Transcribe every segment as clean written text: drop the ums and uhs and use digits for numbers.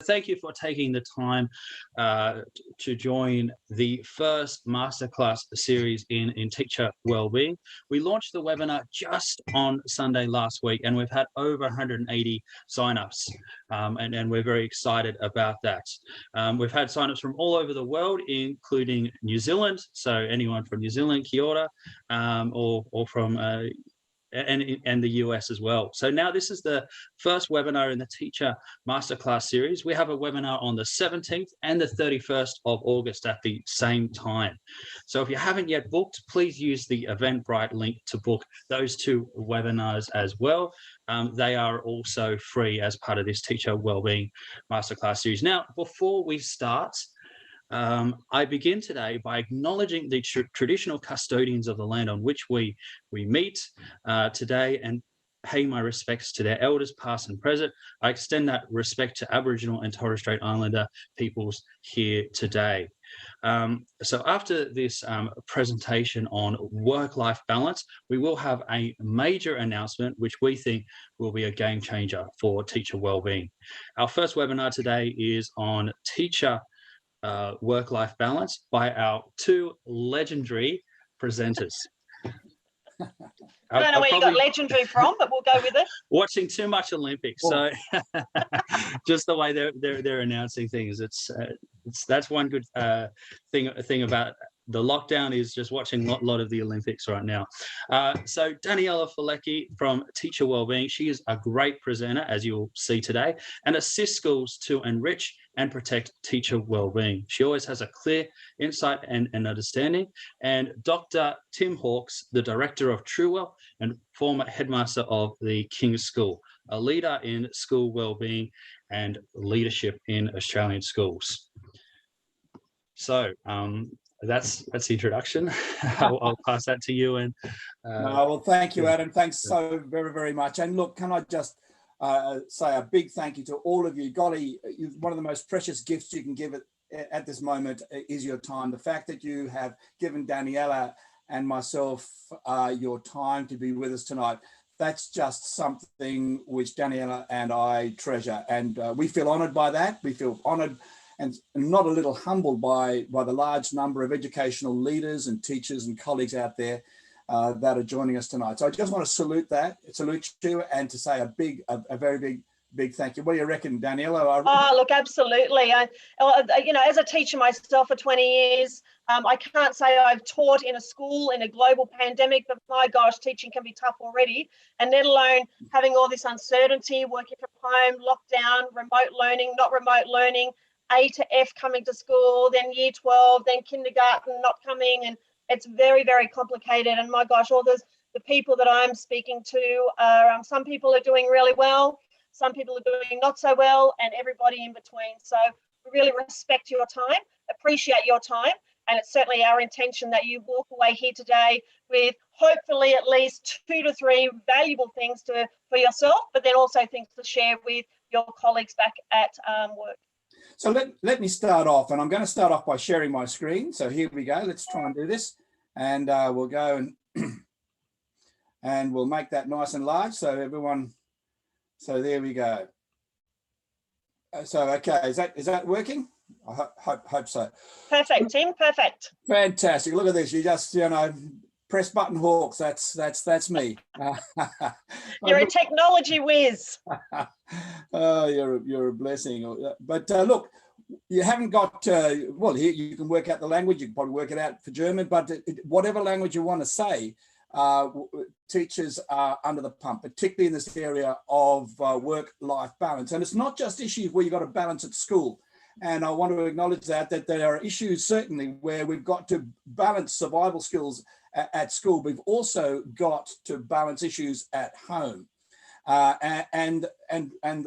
thank you for taking the time to join the first masterclass series in Teacher Wellbeing. We launched the webinar just on Sunday last week, and we've had over 180 signups, and we're very excited about that. We've had signups from all over the world, including New Zealand. So anyone from New Zealand, kia ora, or from and the US as well. So now this is the first webinar in the Teacher Masterclass series. We have a webinar on the 17th and the 31st of August at the same time. So if you haven't yet booked, please use the Eventbrite link to book those two webinars as well. They are also free as part of this Teacher Wellbeing Masterclass series. Now, before we start, I begin today by acknowledging the traditional custodians of the land on which we meet today, and pay my respects to their elders past and present. I extend that respect to Aboriginal and Torres Strait Islander peoples here today. So after this presentation on work-life balance, we will have a major announcement which we think will be a game changer for teacher wellbeing. Our first webinar today is on teacher work-life balance by our two legendary presenters. I don't know where you got legendary from, but we'll go with it. Watching too much Olympics, so just the way they're announcing things. That's one good thing about the lockdown, is just watching a lot of the Olympics right now. So Daniela Falecki from Teacher Wellbeing, she is a great presenter, as you'll see today, and assists schools to enrich and protect teacher wellbeing. She always has a clear insight and understanding. And Dr. Tim Hawkes, the director of Truwell and former headmaster of the King's School, a leader in school wellbeing and leadership in Australian schools. So that's the introduction. I'll pass that to you. And well, thank you, Adam. Thanks so very, very much. And look, can I just say a big thank you to all of you. Golly, one of the most precious gifts you can give at this moment is your time. The fact that you have given Daniela and myself your time to be with us tonight, that's just something which Daniela and I treasure. And we feel honoured by that. We feel honoured and not a little humbled by the large number of educational leaders and teachers and colleagues out there that are joining us tonight. So I just want to salute you, and to say a very big thank you. What do you reckon, Daniela? Oh, look, absolutely. As a teacher myself for 20 years, I can't say I've taught in a school in a global pandemic, but my gosh, teaching can be tough already. And let alone having all this uncertainty, working from home, lockdown, remote learning, not remote learning, A to F coming to school, then year 12, then kindergarten not coming, and it's very, very complicated. And my gosh, all the people that I'm speaking to are, some people are doing really well, some people are doing not so well, and everybody in between. So we really respect your time, appreciate your time, and it's certainly our intention that you walk away here today with hopefully at least 2 to 3 valuable things for yourself, but then also things to share with your colleagues back at work. So let me start off, and I'm going to start off by sharing my screen. So here we go. Let's try and do this, and we'll go and we'll make that nice and large so everyone. So there we go. So okay, is that working? I hope so. Perfect, Tim. Perfect. Fantastic. Look at this. You just press button Hawks. That's me. You're a technology whiz. Oh, you're a blessing. But look, you haven't got well, here you can work out the language. You can probably work it out for German, but whatever language you want to say, teachers are under the pump, particularly in this area of work-life balance. And it's not just issues where you've got to balance at school. And I want to acknowledge that there are issues certainly where we've got to balance survival skills at school. We've also got to balance issues at home. And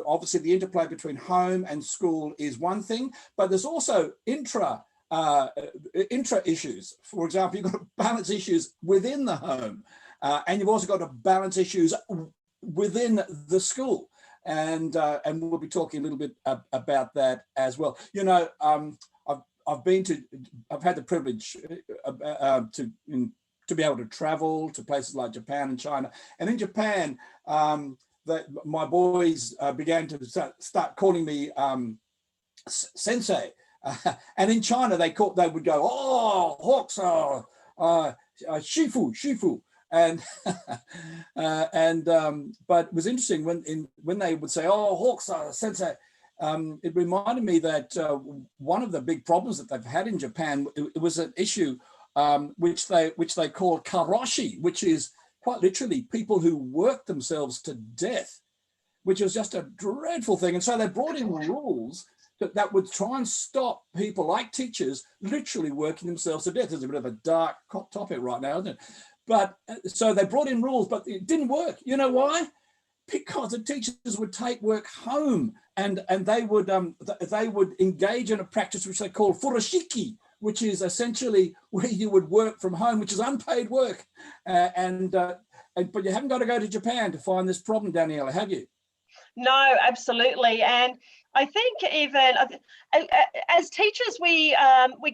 obviously the interplay between home and school is one thing, but there's also intra issues. For example, you've got to balance issues within the home, and you've also got to balance issues within the school. And we'll be talking a little bit about that as well. I've had the privilege to be able to travel to places like Japan and China. And in Japan, my boys began to start calling me sensei. And in China, they would go, oh, hawks are shifu. And but it was interesting when they would say, oh, hawks are sensei. It reminded me that one of the big problems that they've had in Japan, it was an issue which they call Karashi, which is quite literally people who work themselves to death, which was just a dreadful thing. And so they brought in rules that would try and stop people like teachers literally working themselves to death. It's a bit of a dark topic right now, isn't it? But so they brought in rules, but it didn't work. You know why? Because the teachers would take work home and they would engage in a practice which they call furoshiki, which is essentially where you would work from home, which is unpaid work. But you haven't got to go to Japan to find this problem, Daniela, have you? No, absolutely. And I think even as teachers, we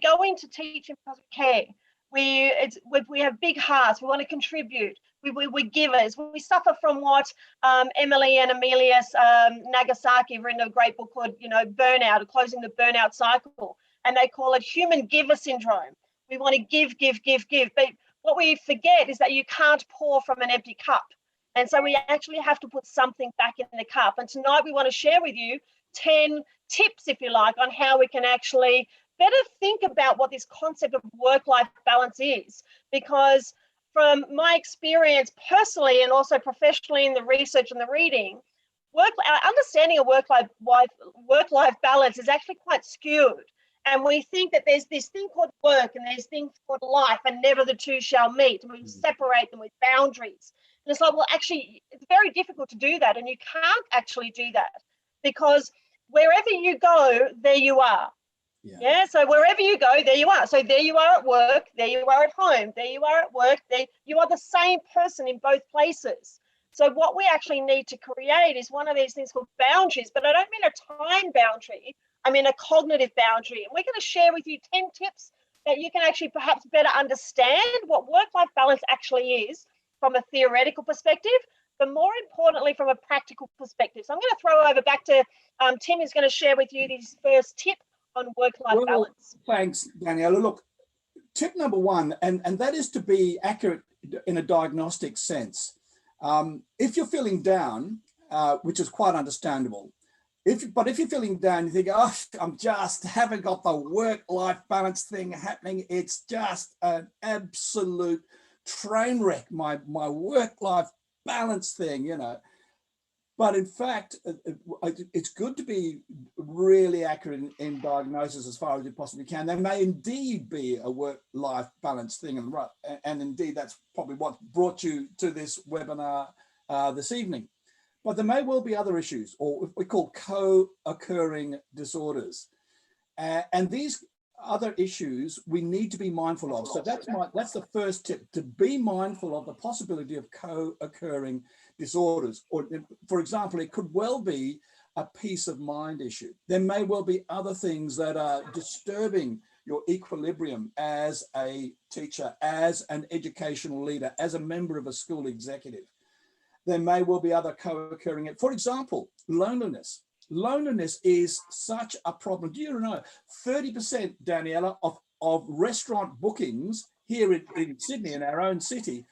go into teaching because we care. We have big hearts. We want to contribute. We're givers. We suffer from what Emily and Emilius Nagasaki have written a great book called, Burnout, Closing the Burnout Cycle. And they call it human giver syndrome. We want to give. But what we forget is that you can't pour from an empty cup. And so we actually have to put something back in the cup. And tonight we want to share with you 10 tips, if you like, on how we can actually better think about what this concept of work-life balance is. Because from my experience personally and also professionally in the research and the reading, our understanding of work-life balance is actually quite skewed. And we think that there's this thing called work and there's things called life, and never the two shall meet. And we separate them with boundaries. And it's like, well, actually, it's very difficult to do that. And you can't actually do that because wherever you go, there you are. Yeah. So wherever you go, there you are. So there you are at work, there you are at home, there you are at work, there you are the same person in both places. So what we actually need to create is one of these things called boundaries, but I don't mean a time boundary. I mean a cognitive boundary. And we're going to share with you 10 tips that you can actually perhaps better understand what work-life balance actually is from a theoretical perspective, but more importantly, from a practical perspective. So I'm going to throw over back to Tim, who's going to share with you this first tip on work-life balance. Thanks, Daniela. Look, tip number one, and that is to be accurate in a diagnostic sense. If you're feeling down, which is quite understandable, but if you're feeling down, you think, oh, I'm just haven't got the work-life balance thing happening. It's just an absolute train wreck, my work-life balance thing, But in fact, it's good to be really accurate in diagnosis as far as you possibly can. There may indeed be a work-life balance thing, and indeed that's probably what brought you to this webinar this evening. But there may well be other issues, or what we call co-occurring disorders, and these other issues we need to be mindful of. So that's the first tip, to be mindful of the possibility of co-occurring disorders. Or for example, it could well be a peace of mind issue. There may well be other things that are disturbing your equilibrium as a teacher, as an educational leader, as a member of a school executive. There may well be other co-occurring, for example, loneliness. Loneliness is such a problem. Do you know 30%, Daniela, of restaurant bookings here in Sydney, in our own city,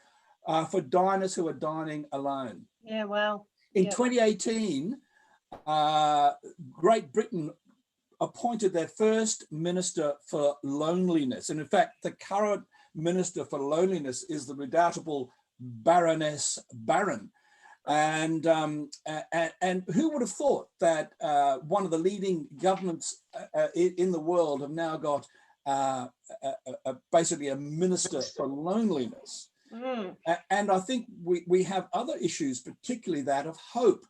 for diners who are dining alone? Yeah, well. In 2018, Great Britain appointed their first minister for loneliness. And in fact, the current minister for loneliness is the redoubtable Baroness Barron. And who would have thought that one of the leading governments in the world have now got basically a minister for loneliness. And I think we have other issues, particularly that of hope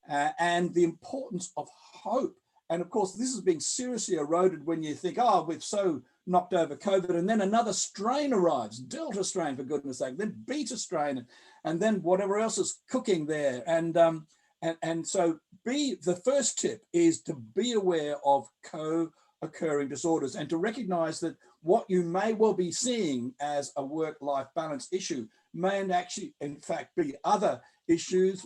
and the importance of hope. And of course, this is being seriously eroded when you think, oh, we've so knocked over COVID, and then another strain arrives, Delta strain, for goodness sake, then Beta strain, and then whatever else is cooking there. And so the first tip is to be aware of co-occurring disorders and to recognize that what you may well be seeing as a work-life balance issue may actually, in fact, be other issues,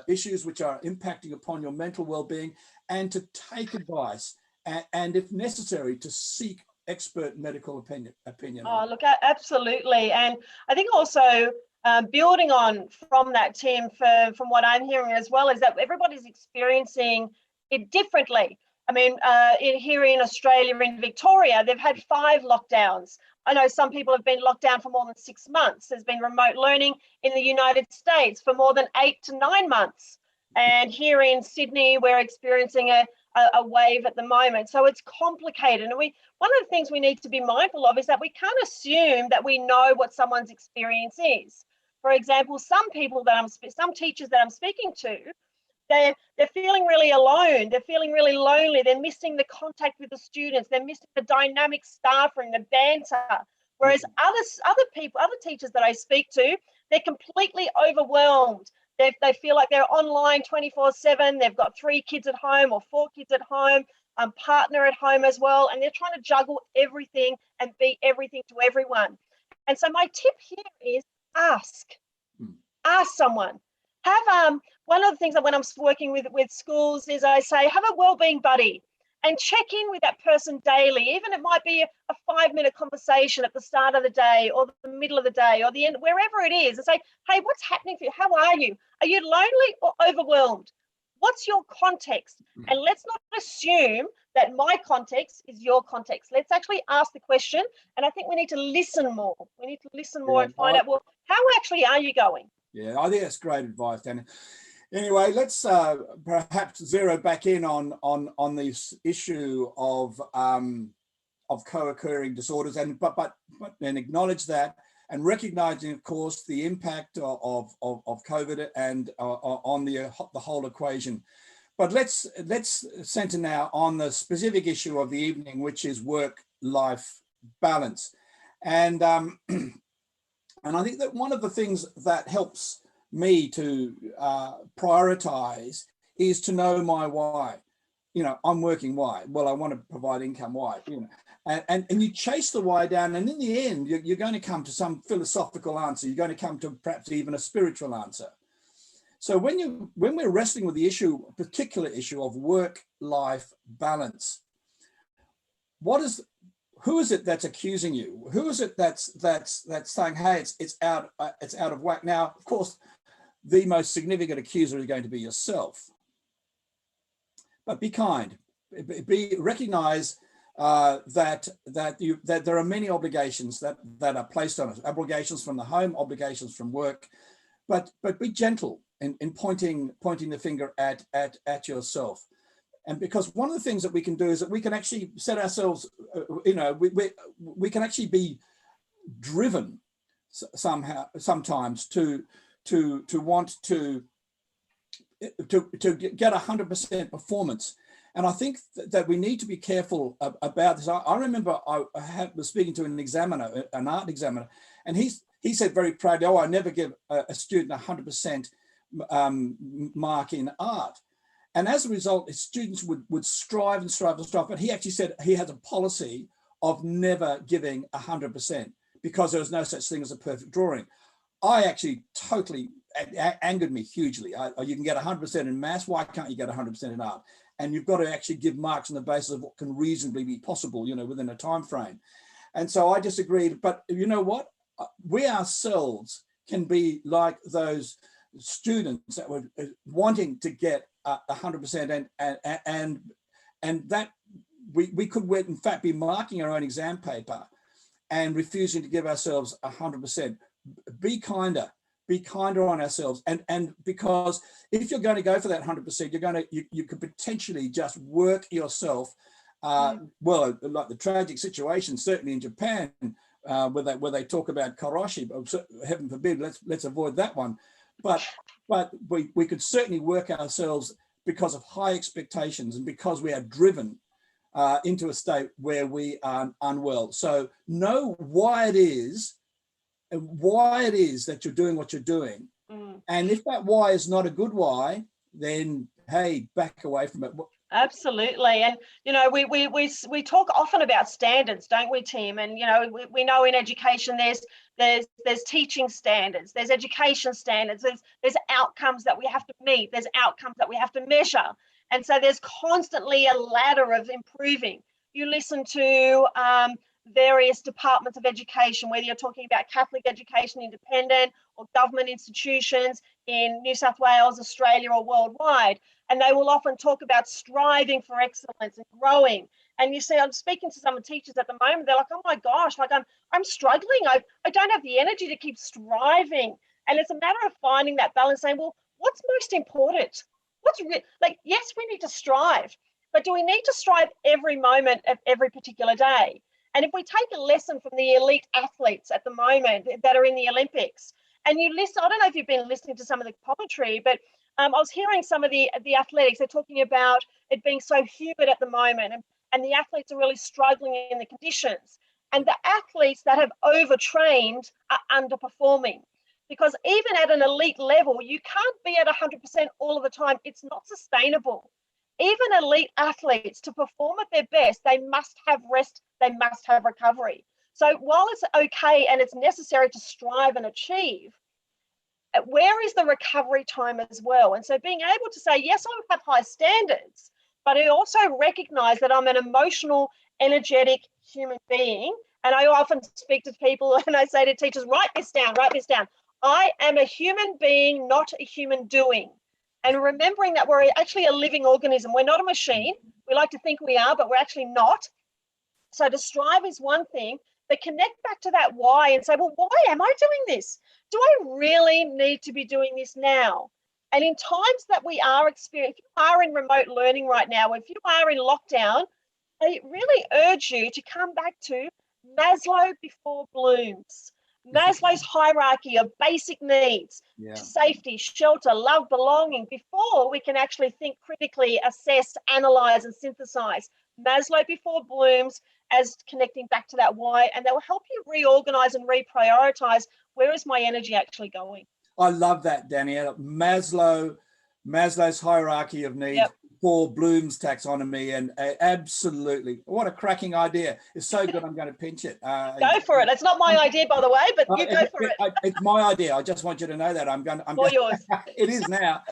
issues which are impacting upon your mental well-being, and to take advice, and if necessary, to seek expert medical opinion. Oh, look, absolutely. And I think also building on from that, Tim, from what I'm hearing as well, is that everybody's experiencing it differently. I mean, here in Australia, in Victoria, they've had 5 lockdowns. I know some people have been locked down for more than 6 months. There's been remote learning in the United States for more than 8 to 9 months. And here in Sydney, we're experiencing a wave at the moment. So it's complicated. And one of the things we need to be mindful of is that we can't assume that we know what someone's experience is. For example, some teachers that I'm speaking to, they're feeling really alone. They're feeling really lonely. They're missing the contact with the students. They're missing the dynamic staff room, the banter. Whereas other teachers that I speak to, they're completely overwhelmed. They feel like they're online 24/7. They've got 3 kids at home or 4 kids at home, partner at home as well, and they're trying to juggle everything and be everything to everyone. And so my tip here is ask someone. Have one of the things that when I'm working with schools is I say, have a wellbeing buddy and check in with that person daily. Even it might be a 5-minute conversation at the start of the day or the middle of the day or the end, wherever it is, and say, hey, what's happening for you? How are you? Are you lonely or overwhelmed? What's your context? And let's not assume that my context is your context. Let's actually ask the question. And I think we need to listen more. We need to listen more and find out, well, how actually are you going? Yeah, I think that's great advice, Danny. Anyway, let's perhaps zero back in on this issue of co-occurring disorders, and but acknowledge that, and recognizing, of course, the impact of COVID and on the whole equation. But let's center now on the specific issue of the evening, which is work-life balance, and I think that one of the things that helps me to prioritize is to know my why. You know, I'm working why? Well, I want to provide income why? You know, and you chase the why down, and in the end, you're going to come to some philosophical answer. You're going to come to perhaps even a spiritual answer. So when we're wrestling with the particular issue of work-life balance, who is it that's accusing you? Who is it that's saying, hey, it's out of whack? Now, of course, the most significant accuser is going to be yourself. But be kind. Recognize that there are many obligations that are placed on us. Obligations from the home, obligations from work. But be gentle in pointing the finger at yourself. And because one of the things that we can do is that we can actually set ourselves, we can actually be driven sometimes to want to get 100% performance. And I think that we need to be careful about this. I remember I was speaking to an art examiner, and he said very proudly, I never give a student 100% mark in art. And as a result, his students would strive and strive and strive. But he actually said he has a policy of never giving 100% because there was no such thing as a perfect drawing. I actually totally angered me hugely. You can get 100% in maths. Why can't you get 100% in art? And you've got to actually give marks on the basis of what can reasonably be possible, within a time frame. And so I disagreed. But you know what? We ourselves can be like those students that were wanting to get 100%, and that we could in fact be marking our own exam paper and refusing to give ourselves 100%. Be kinder on ourselves, and because if you're going to go for that 100%, you could potentially just work yourself. Well, like the tragic situation certainly in Japan, where they talk about Karashi, but heaven forbid, let's avoid that one. But we could certainly work ourselves because of high expectations and because we are driven into a state where we are unwell. So know why it is that you're doing what you're doing. And if that why is not a good why, then hey, back away from it. Absolutely. And, we talk often about standards, don't we, Tim? And, we know in education there's teaching standards, there's education standards, there's outcomes that we have to meet, there's outcomes that we have to measure. And so there's constantly a ladder of improving. You listen to various departments of education, whether you're talking about Catholic education independent or government institutions in New South Wales, Australia, or worldwide, and they will often talk about striving for excellence and growing. And you see, I'm speaking to some teachers at the moment, they're like, oh my gosh, like I'm struggling. I don't have the energy to keep striving. And it's a matter of finding that balance, saying, well, what's most important? Like, yes, we need to strive, but do we need to strive every moment of every particular day? And if we take a lesson from the elite athletes at the moment that are in the Olympics, and you listen, I don't know if you've been listening to some of the commentary, but I was hearing some of the athletics, they're talking about it being so humid at the moment, and the athletes are really struggling in the conditions. And the athletes that have overtrained are underperforming. Because even at an elite level, you can't be at 100% all of the time. It's not sustainable. Even elite athletes, to perform at their best, they must have rest, they must have recovery. So while it's okay and it's necessary to strive and achieve, where is the recovery time as well? And so being able to say, yes, I have high standards, but I also recognize that I'm an emotional, energetic human being. And I often speak to people and I say to teachers, write this down, write this down. I am a human being, not a human doing. And remembering that we're actually a living organism. We're not a machine. We like to think we are, but we're actually not. So to strive is one thing, but connect back to that why and say, well, why am I doing this? Do I really need to be doing this now? And in times that we are experiencing, if you are in remote learning right now, if you are in lockdown, I really urge you to come back to Maslow before Bloom's. Maslow's hierarchy of basic needs, safety, shelter, love, belonging, before we can actually think critically, assess, analyze, and synthesize. Maslow before Bloom's as connecting back to that why, and that will help you reorganize and reprioritize. Where is my energy actually going? I love that, Daniela. Maslow's hierarchy of needs. Yep. Paul Bloom's taxonomy, and absolutely, what a cracking idea. It's so good, I'm going to pinch it. Go for it. It's not my idea, by the way, but you go for it. It's my idea. I just want you to know that. I'm yours. It is now.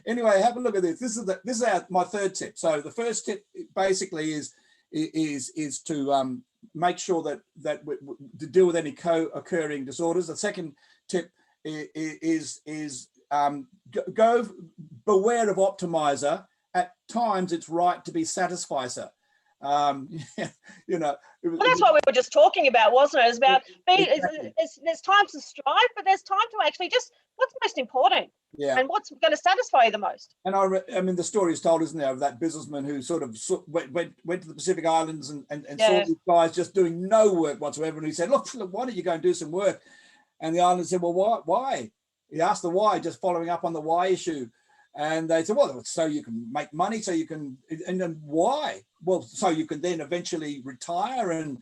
Anyway, have a look at this. This is my third tip. So the first tip basically is to make sure that to deal with any co-occurring disorders. The second tip is go beware of optimizer. At times it's right to be satisficer. You know, well, that's what we were just talking about, wasn't it? It's about there's times to strive, but there's time to actually just what's most important, and what's going to satisfy you the most. And I mean, the story is told, isn't there, of that businessman who sort of went to the Pacific Islands and saw these guys just doing no work whatsoever, and he said, look, why don't you go and do some work? And the island said, well, why? He asked the why, just following up on the why issue. And they said, well, so you can make money, so you can, and then why? Well, so you can then eventually retire and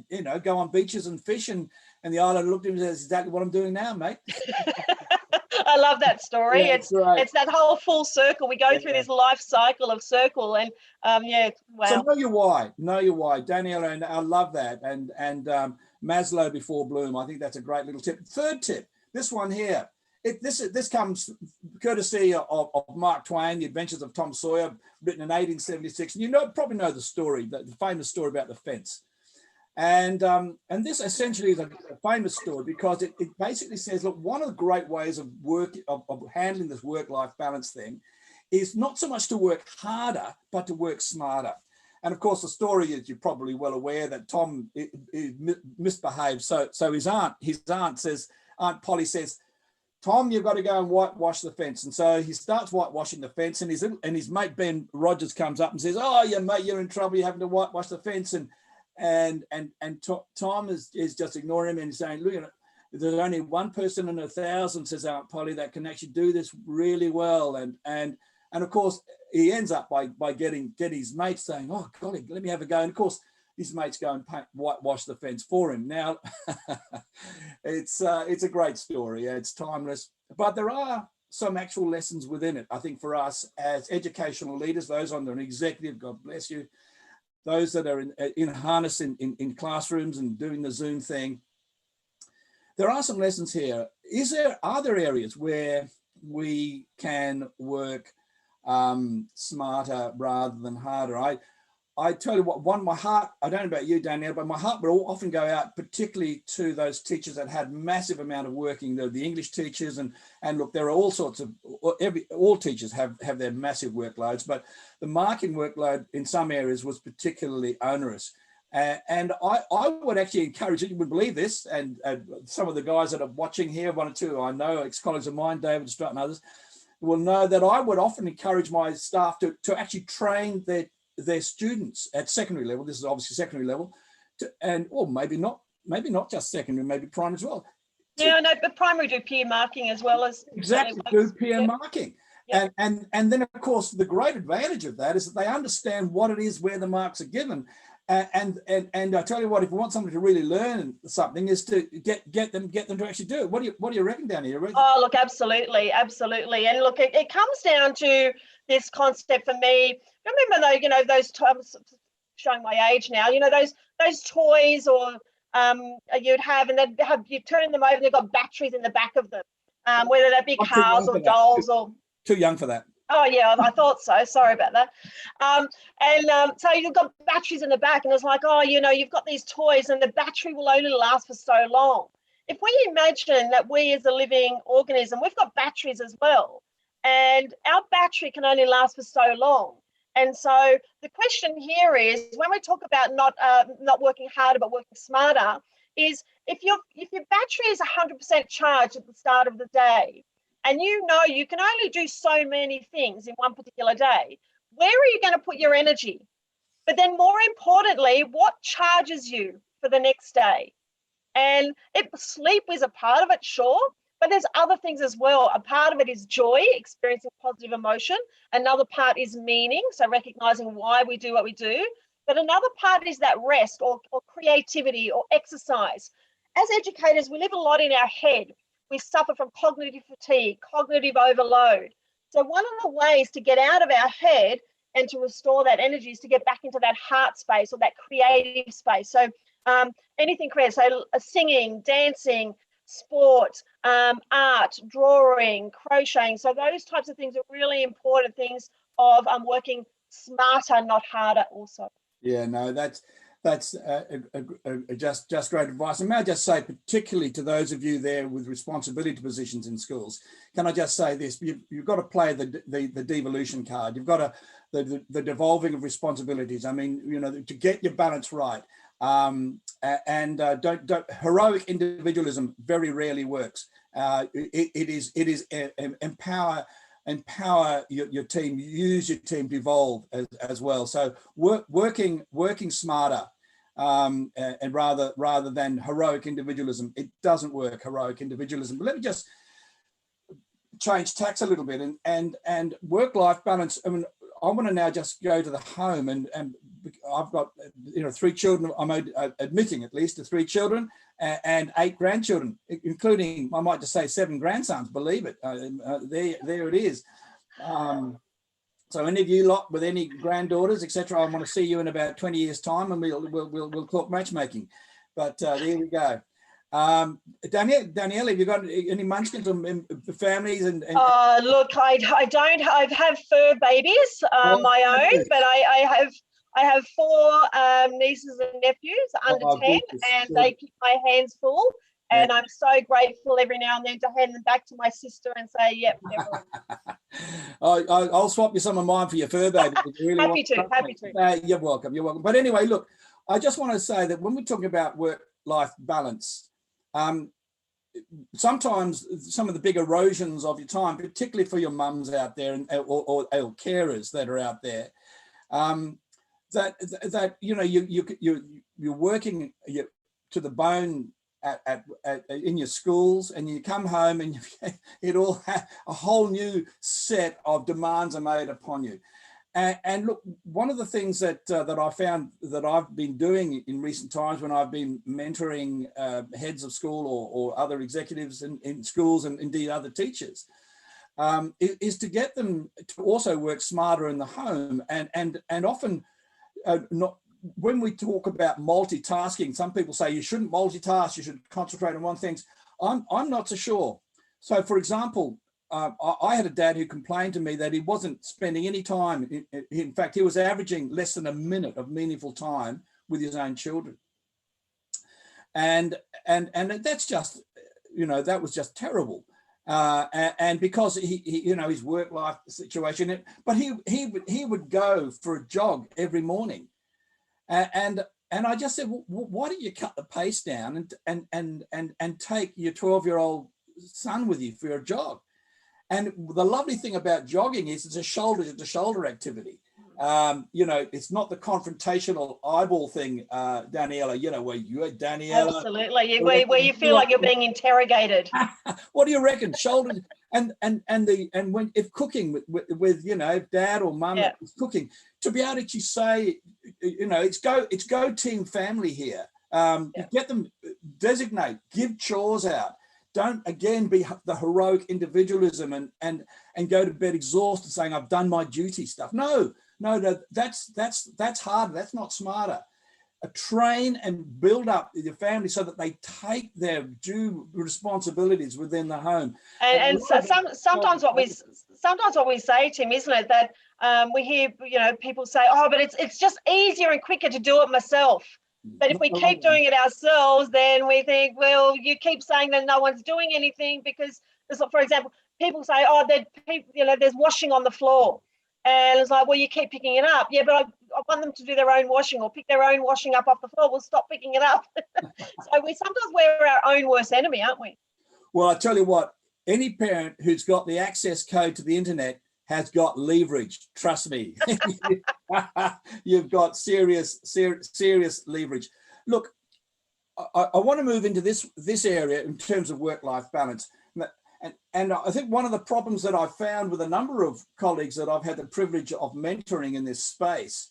you know, go on beaches and fish. And the island looked at him and said, that's exactly what I'm doing now, mate. I love that story. Yeah, it's that whole full circle. We go through this life cycle of circle, and wow. So know your why, Daniela, and I love that. And Maslow before Bloom, I think that's a great little tip. Third tip, this one here. This comes courtesy of Mark Twain, The Adventures of Tom Sawyer, written in 1876. And you probably know the story, the famous story about the fence. And this essentially is a famous story because it basically says, look, one of the great ways of handling this work-life balance thing is not so much to work harder, but to work smarter. And of course, the story is, you're probably well aware that Tom misbehaved. So his aunt says, Aunt Polly says, Tom, you've got to go and whitewash the fence. And so he starts whitewashing the fence, and his mate Ben Rogers comes up and says, oh, yeah, mate, you're in trouble. You're having to whitewash the fence. And Tom is just ignoring him and saying, look, there's only one person in 1,000, says Aunt Polly, that can actually do this really well. And of course, he ends up by getting his mates saying, oh, golly, let me have a go. And of course, his mates go and whitewash the fence for him. Now, it's a great story. It's timeless, but there are some actual lessons within it. I think for us as educational leaders, those on an executive, God bless you, those that are in harness in classrooms and doing the Zoom thing. There are some lessons here. Are there areas where we can work smarter rather than harder? I tell you what, my heart, I don't know about you, Danielle, but my heart will often go out particularly to those teachers that had massive amount of working, the English teachers, and look, there are all sorts of, all teachers have their massive workloads, but the marking workload in some areas was particularly onerous. And I would actually encourage you would believe this, and some of the guys that are watching here, one or two, I know, ex-colleagues of mine, David Strutt and others, will know that I would often encourage my staff to actually train their students at secondary level. This is obviously secondary level, or maybe not just secondary, maybe primary as well. Yeah, no, but primary do peer marking as well as exactly do peer marking. Yep. And then of course the great advantage of that is that they understand what it is, where the marks are given. And I tell you what, if you want somebody to really learn something, is to get them to actually do it. What do you reckon, Danny? Oh, look, absolutely. And look, it comes down to this concept for me. Remember though, those times, showing my age now, those toys or you'd have, and you turn them over and they've got batteries in the back of them, whether they're big cars or dolls or. Too young for that. Oh yeah, I thought so. Sorry about that. So you've got batteries in the back, and it's like, oh, you've got these toys, and the battery will only last for so long. If we imagine that we as a living organism, we've got batteries as well, and our battery can only last for so long. And so the question here is, when we talk about not working harder but working smarter, is if your battery is 100% charged at the start of the day, and you can only do so many things in one particular day, where are you going to put your energy? But then more importantly, what charges you for the next day? And sleep is a part of it, sure, but there's other things as well. A part of it is joy, experiencing positive emotion. Another part is meaning, so recognizing why we do what we do. But another part is that rest or creativity or exercise. As educators, we live a lot in our head. We suffer from cognitive fatigue, cognitive overload. So one of the ways to get out of our head and to restore that energy is to get back into that heart space or that creative space. So anything creative, so singing, dancing, sport, art, drawing, crocheting. So those types of things are really important things of working smarter, not harder also. Yeah, no, that's just great advice. And may I just say, particularly to those of you there with responsibility positions in schools, can I just say this? You've got to play the devolution card. You've got the devolving of responsibilities. I mean, to get your balance right. Don't heroic individualism very rarely works. It is empower your team, use your team to evolve as well. So working smarter, and rather than heroic individualism. It doesn't work, heroic individualism. But let me just change tacks a little bit and work-life balance. I mean, I want to now just go to the home, and I've got 3 children. I'm admitting at least to 3 children and 8 grandchildren, including, I might just say, 7 grandsons. Believe it. There it is. So any of you lot with any granddaughters, etc., I want to see you in about 20 years' time, and we'll talk matchmaking. But there we go. Danielle, have you got any munchkins or families? Look, I don't. I have fur babies, my own, but I have 4 nieces and nephews under 10, and they keep my hands full. And I'm so grateful every now and then to hand them back to my sister and say, yep. I'll swap you some of mine for your fur baby. Really happy to. You're welcome. But anyway, look, I just want to say that when we're talking about work-life balance, sometimes some of the big erosions of your time, particularly for your mums out there or carers that are out there, that you're working to the bone in your schools, and you come home and a whole new set of demands are made upon you. And look, one of the things that I found that I've been doing in recent times when I've been mentoring heads of school or other executives in schools, and indeed other teachers, is to get them to also work smarter in the home, and often when we talk about multitasking, some people say you shouldn't multitask, you should concentrate on one thing. I'm not so sure. So, for example, I had a dad who complained to me that he wasn't spending any time. In fact, he was averaging less than a minute of meaningful time with his own children. And that's just, that was just terrible. And because he his work life situation, but he would go for a jog every morning, and I just said, well, why don't you cut the pace down and take your 12-year-old son with you for a jog? And the lovely thing about jogging is it's a shoulder activity. It's not the confrontational eyeball thing, Daniela, where you're Daniela. Absolutely. Where you feel like you're being interrogated. What do you reckon? Shoulders and when if cooking with dad or mum is cooking, to be able to say, it's go team family here. Get them, designate, give chores out. Don't again be the heroic individualism and go to bed exhausted saying I've done my duty stuff. No, that's harder. That's not smarter. Train and build up your family so that they take their due responsibilities within the home. And so sometimes what we say, Tim, isn't it, that we hear people say, oh, but it's just easier and quicker to do it myself. But if we keep doing it ourselves, then we think, well, you keep saying that no one's doing anything because, for example, people say, oh, there's washing on the floor. And it's like, well, you keep picking it up. Yeah, but I want them to do their own washing or pick their own washing up off the floor. We'll stop picking it up. So we're our own worst enemy, aren't we? Well, I tell you what, any parent who's got the access code to the internet has got leverage. Trust me. You've got serious leverage. Look, I want to move into this area in terms of work-life balance. And I think one of the problems that I've found with a number of colleagues that I've had the privilege of mentoring in this space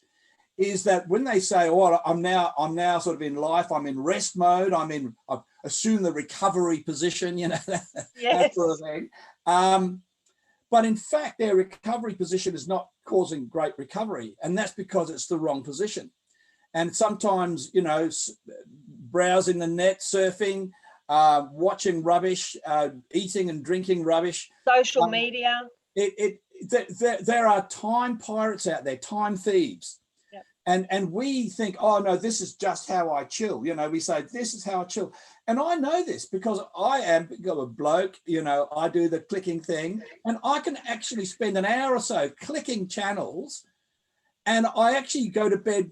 is that when they say, oh, I'm now sort of in life, I'm in rest mode, I've assumed the recovery position, that sort of thing. But in fact, their recovery position is not causing great recovery. And that's because it's the wrong position. And sometimes, browsing the net, surfing, watching rubbish, eating and drinking rubbish. Social media. There are time pirates out there, time thieves. Yep. And we think, oh, no, this is just how I chill. We say, this is how I chill. And I know this because I am a bloke, I do the clicking thing, and I can actually spend an hour or so clicking channels, and I actually go to bed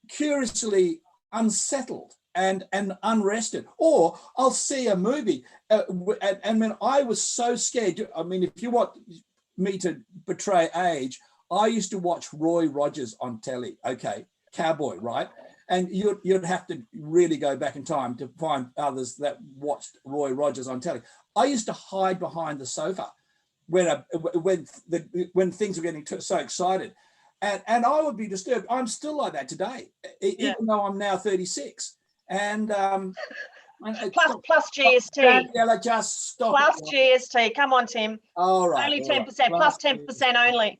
curiously unsettled and unrested. Or I'll see a movie, and when I was so scared, if you want me to betray age, I used to watch Roy Rogers on telly, cowboy, right? And you'd have to really go back in time to find others that watched Roy Rogers on telly. I used to hide behind the sofa when things were getting so excited, and I would be disturbed. I'm still like that today, even though I'm now 36. And plus GST. Daniela, just stop. Plus GST. Come on, Tim. All right. Only 10%. Plus 10% only.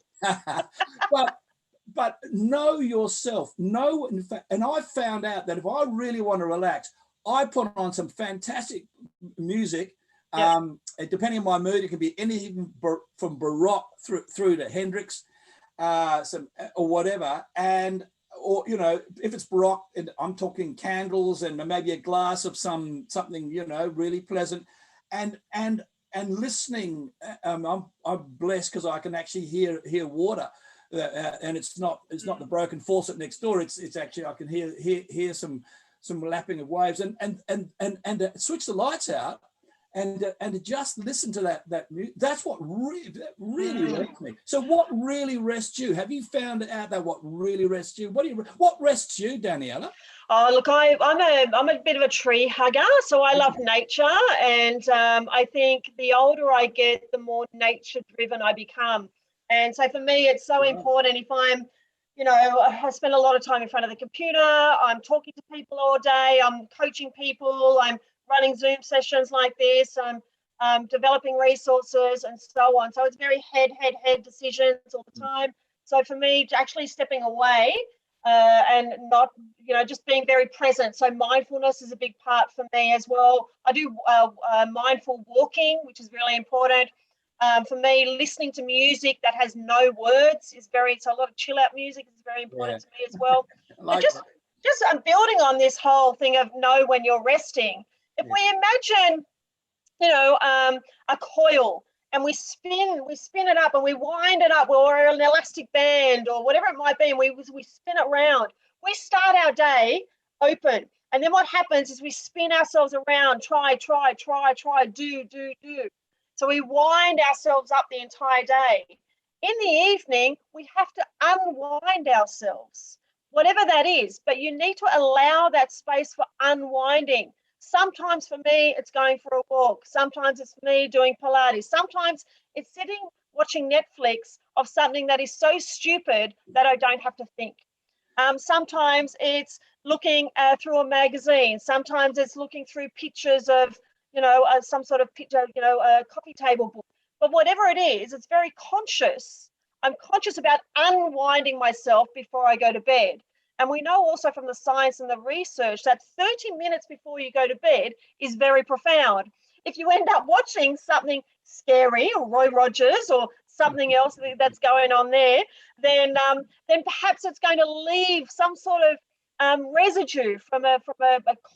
But know yourself. Know, in fact, and I found out that if I really want to relax, I put on some fantastic music. Yep. Depending on my mood, it can be anything from Baroque through to Hendrix, or whatever. Or if it's Baroque, I'm talking candles and maybe a glass of something really pleasant, and listening. I'm blessed because I can actually hear water. And it's not the broken faucet next door. It's actually I can hear some lapping of waves and switch the lights out and just listen to that music. That's what really rests me. So what really rests you? Have you found out that what really rests you? What rests you, Daniela? Oh, look, I'm a bit of a tree hugger, so I love nature, and I think the older I get, the more nature driven I become. And so for me, it's so important if I'm, I spend a lot of time in front of the computer, I'm talking to people all day, I'm coaching people, I'm running Zoom sessions like this, I'm developing resources and so on. So it's very head decisions all the time. So for me, actually stepping away and not, just being very present. So mindfulness is a big part for me as well. I do mindful walking, which is really important. For me, listening to music that has no words is so a lot of chill out music is very important to me as well. But I'm building on this whole thing of know when you're resting. If we imagine, a coil, and we spin it up and we wind it up, or an elastic band or whatever it might be, and we spin it around. We start our day open, and then what happens is we spin ourselves around, try, do. So we wind ourselves up the entire day. In the evening, we have to unwind ourselves, whatever that is, but you need to allow that space for unwinding. Sometimes for me, it's going for a walk. Sometimes it's for me doing Pilates. Sometimes it's sitting watching Netflix of something that is so stupid that I don't have to think. Sometimes it's looking through a magazine. Sometimes it's looking through pictures of, some sort of picture, a coffee table book. But whatever it is, it's very conscious. I'm conscious about unwinding myself before I go to bed. And we know also from the science and the research that 30 minutes before you go to bed is very profound. If you end up watching something scary or Roy Rogers or something else that's going on there, then perhaps it's going to leave some sort of residue from a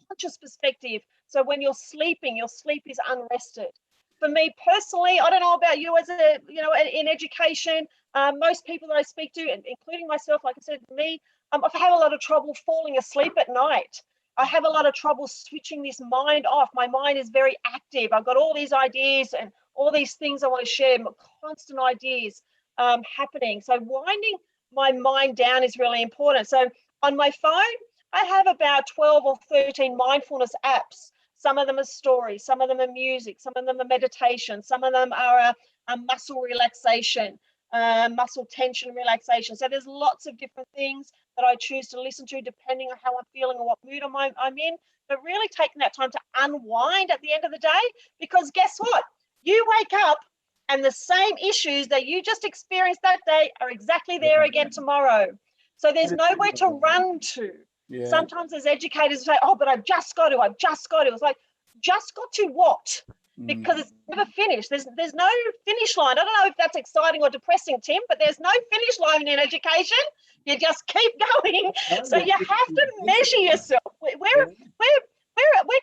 conscious perspective. So when you're sleeping, your sleep is unrested. For me personally, I don't know about you as in education, most people that I speak to, including myself, like I said, me, I've had a lot of trouble falling asleep at night. I have a lot of trouble switching this mind off. My mind is very active. I've got all these ideas and all these things I want to share, constant ideas happening. So winding my mind down is really important. So on my phone, I have about 12 or 13 mindfulness apps. Some of them are stories, some of them are music, some of them are meditation, some of them are a muscle relaxation, muscle tension relaxation. So there's lots of different things that I choose to listen to depending on how I'm feeling or what mood I'm in. But really taking that time to unwind at the end of the day, because guess what? You wake up and the same issues that you just experienced that day are exactly there again tomorrow. So there's nowhere to run to. Yeah. Sometimes as educators say, oh, but I've just got to. It's like, just got to what? Because it's never finished. There's no finish line. I don't know if that's exciting or depressing, Tim, but there's no finish line in education. You just keep going. So you have to measure yourself. We're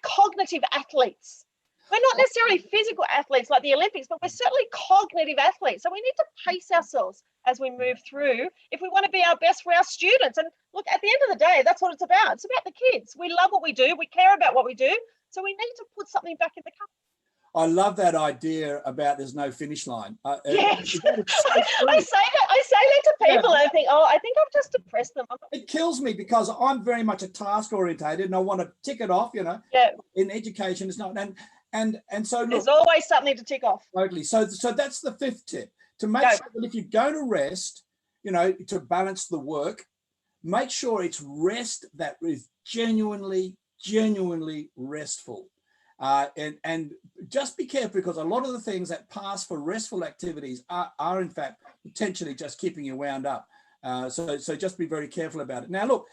cognitive athletes. We're not necessarily physical athletes like the Olympics, but we're certainly cognitive athletes. So we need to pace ourselves as we move through if we want to be our best for our students. And look, at the end of the day, that's what it's about. It's about the kids. We love what we do. We care about what we do. So we need to put something back in the cup. I love that idea about there's no finish line. Yes. I say that to people and I think, oh, I think I've just depressed them. It kills me because I'm very much a task orientated and I want to tick it off, In education it's not. And so look, there's always something to tick off. Totally. So that's the fifth tip, to make sure that if you go to rest, to balance the work, make sure it's rest that is genuinely restful. And just be careful, because a lot of the things that pass for restful activities are in fact potentially just keeping you wound up. So just be very careful about it. Now, look,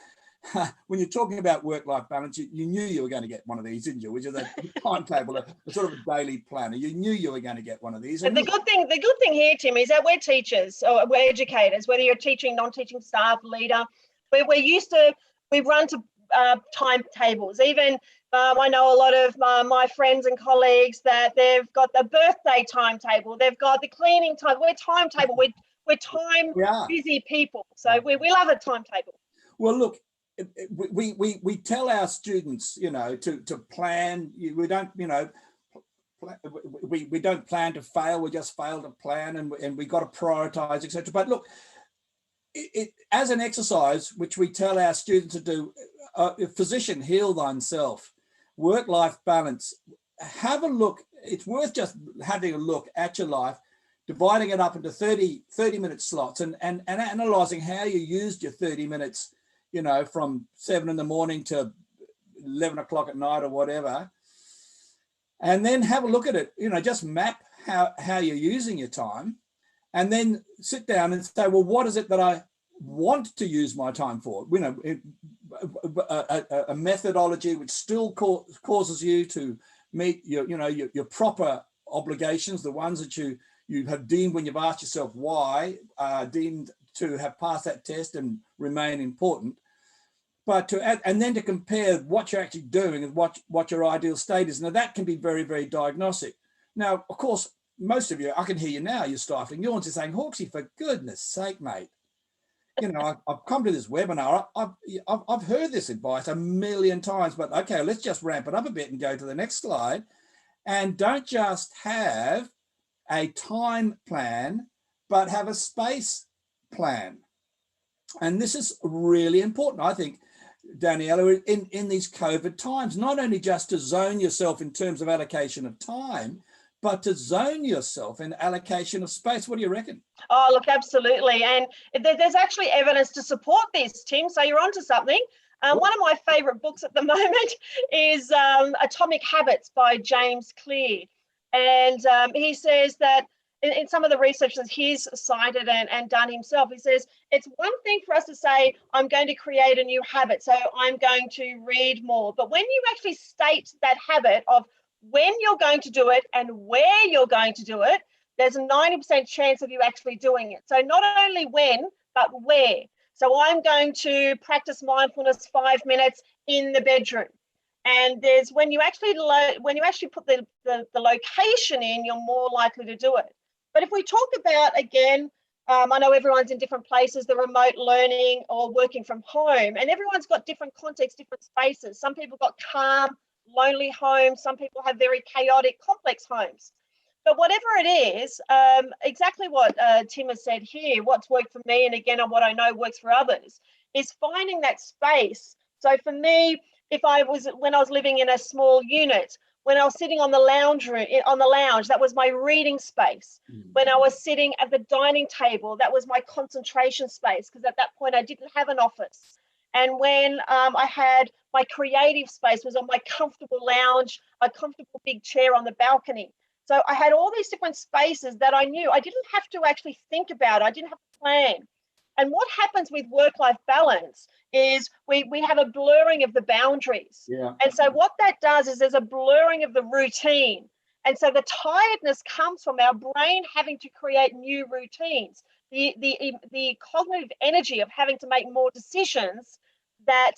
when you're talking about work-life balance, you knew you were going to get one of these, didn't you? Which is a timetable, a sort of a daily planner. You knew you were going to get one of these. And the good thing here, Tim, is that we're teachers or we're educators, whether you're teaching, non-teaching staff, leader. We run to timetables. Even I know a lot of my friends and colleagues that they've got the birthday timetable. They've got the cleaning time. We're timetable. We're time busy people. So we love a timetable. Well, look. We tell our students, to plan. We don't, we don't plan to fail. We just fail to plan, and we got to prioritize, etc. But look, as an exercise, which we tell our students to do, physician, heal thyself, work-life balance. Have a look. It's worth just having a look at your life, dividing it up into 30-minute slots, and analyzing how you used your 30 minutes. From 7 in the morning to 11 o'clock at night or whatever, and then have a look at it, just map how you're using your time, and then sit down and say, well, what is it that want to use my time for. You know, a methodology which still causes you to meet your proper obligations, the ones that you have deemed when you've asked yourself why, deemed to have passed that test and remain important. But to add, and then to compare what you're actually doing and what your ideal state is. Now that can be very, very diagnostic. Now, of course, most of you, I can hear you now, you're stifling yawns. You're saying, Hawksy, for goodness sake, mate. You know, I've come to this webinar. I've heard this advice a million times, but okay, let's just ramp it up a bit and go to the next slide. And don't just have a time plan, but have a space plan. And this is really important, I think, Daniela, in these COVID times, not only just to zone yourself in terms of allocation of time, but to zone yourself in allocation of space. What do you reckon? Oh, look, absolutely. And there's actually evidence to support this, Tim. So you're onto something. One of my favorite books at the moment is Atomic Habits by James Clear. And he says that in some of the research that he's cited and done himself, he says, it's one thing for us to say, I'm going to create a new habit, so I'm going to read more. But when you actually state that habit of when you're going to do it and where you're going to do it, there's a 90% chance of you actually doing it. So not only when, but where. So I'm going to practice mindfulness 5 minutes in the bedroom. And there's when you actually put the location in, you're more likely to do it. But if we talk about, again, I know everyone's in different places, the remote learning or working from home, and everyone's got different contexts, different spaces. Some people got calm, lonely homes. Some people have very chaotic, complex homes. But whatever it is, exactly what Tim has said here, what's worked for me, and again, what I know works for others, is finding that space. So for me, when I was living in a small unit, when I was sitting on the lounge, that was my reading space. When I was sitting at the dining table, that was my concentration space, because at that point I didn't have an office. And when I had my creative space was on my comfortable lounge, a comfortable big chair on the balcony. So I had all these different spaces that I knew I didn't have to actually think about. I didn't have to plan. And what happens with work-life balance is we have a blurring of the boundaries. Yeah. And so what that does is there's a blurring of the routine. And so the tiredness comes from our brain having to create new routines, the cognitive energy of having to make more decisions that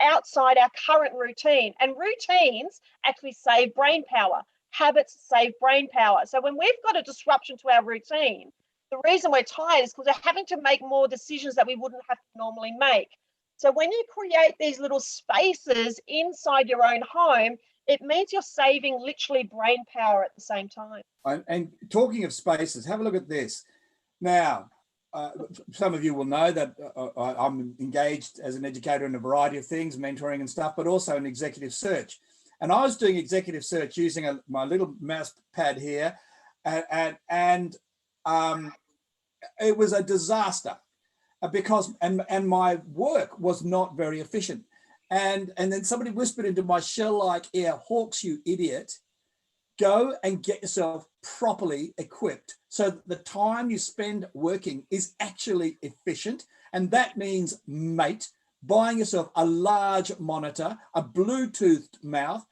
outside our current routine. And routines actually save brain power. Habits save brain power. So when we've got a disruption to our routine, the reason we're tired is because we're having to make more decisions that we wouldn't have to normally make. So when you create these little spaces inside your own home, it means you're saving literally brain power at the same time. And talking of spaces, have a look at this. Now, some of you will know that I'm engaged as an educator in a variety of things, mentoring and stuff, but also in executive search. And I was doing executive search using my little mouse pad here, and it was a disaster because my work was not very efficient. And then somebody whispered into my shell-like ear, Hawks, you idiot, go and get yourself properly equipped so that the time you spend working is actually efficient. And that means, mate, buying yourself a large monitor, a Bluetoothed mouse,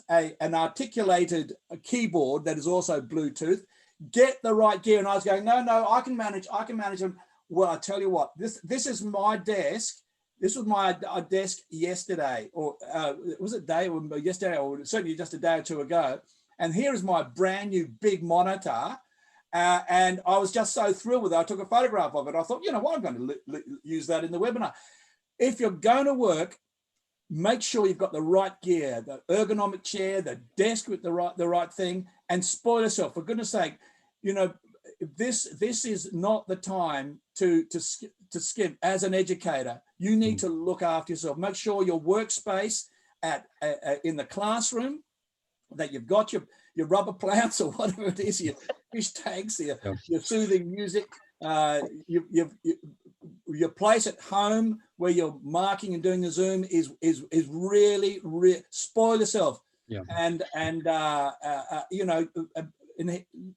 an articulated keyboard that is also Bluetooth, get the right gear. And I was going, no, I can manage them. Well, I tell you what, this is my desk. This was my desk yesterday, or was it yesterday, or certainly just a day or two ago. And here is my brand new big monitor. And I was just so thrilled with it. I took a photograph of it. I thought, you know what, I'm going to use that in the webinar. If you're going to work, make sure you've got the right gear, the ergonomic chair, the desk with the right thing, and spoil yourself. For goodness sake, you know, this is not the time to skimp. As an educator, you need to look after yourself. Make sure your workspace in the classroom, that you've got your rubber plants or whatever it is, your fish tanks, your soothing music, your place at home where you're marking and doing the Zoom is really spoil yourself. Yeah. And you know,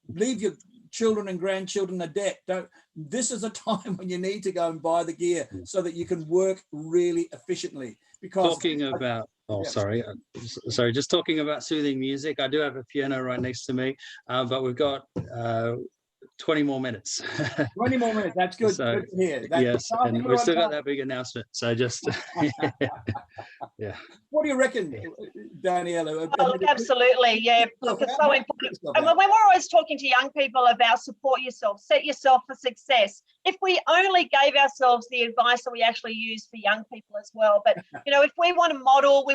leave your children and grandchildren a debt. This is a time when you need to go and buy the gear so that you can work really efficiently. Because talking about, sorry, just talking about soothing music. I do have a piano right next to me, but we've got 20 more minutes. 20 more minutes. That's good. So, good to hear. yes, and we've still got that big announcement. So just, yeah. What do you reckon, Daniela? Oh, look, absolutely, yeah. Look, it's so important. And when we're always talking to young people about support yourself, set yourself for success, if we only gave ourselves the advice that we actually use for young people as well. But, you know, if we want to model, we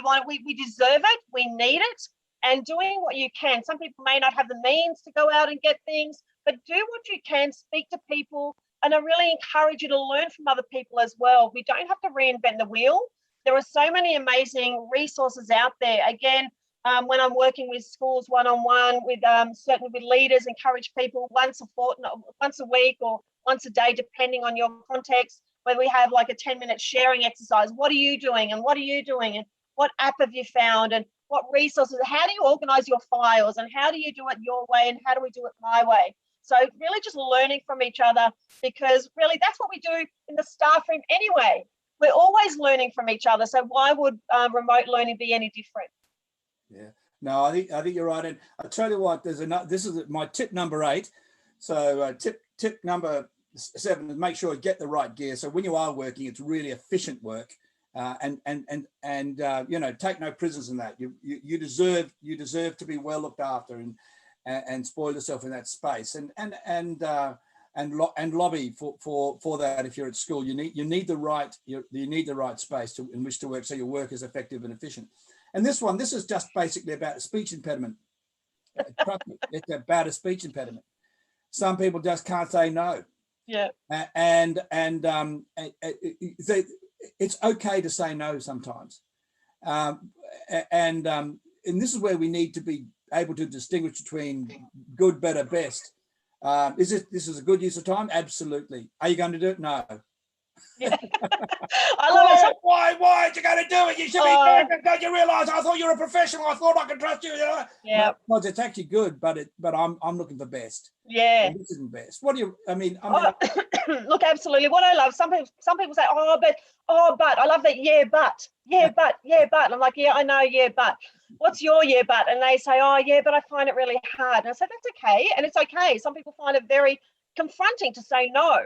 deserve it, we need it, and doing what you can. Some people may not have the means to go out and get things, but do what you can, speak to people, and I really encourage you to learn from other people as well. We don't have to reinvent the wheel. There are so many amazing resources out there. Again, when I'm working with schools one-on-one, with certainly with leaders, encourage people once a week or once a day, depending on your context, where we have like a 10-minute sharing exercise. What are you doing? And what are you doing? And what app have you found? And what resources? How do you organize your files? And how do you do it your way? And how do we do it my way? So really just learning from each other, because really that's what we do in the staff room anyway. We're always learning from each other. So why would remote learning be any different? Yeah, no, I think you're right. And I tell you what, this is my tip number 8. So tip number 7 is make sure you get the right gear. So when you are working, it's really efficient work. And you know, take no prisoners in that. You deserve to be well looked after and spoil yourself in that space. And lobby for that. If you're at school, you need the right space in which to work, so your work is effective and efficient. And this is just basically about a speech impediment. It's about a speech impediment. Some people just can't say no. Yeah. And it's okay to say no sometimes. And this is where we need to be able to distinguish between good, better, best. This is a good use of time? Absolutely. Are you going to do it? No. Yeah. I love it. Why are you going to do it? You should be. Don't you realise? I thought you were a professional. I thought I could trust you. Yeah. Because it's actually good, but I'm looking for best. Yeah. And this isn't best. What do you? I mean. Look, absolutely. What I love, some people say, but I love that. Yeah, but. And I'm like, yeah, I know. Yeah, but. What's your yeah, but? And they say, oh, yeah, but I find it really hard. And I said, that's okay. And it's okay. Some people find it very confronting to say no.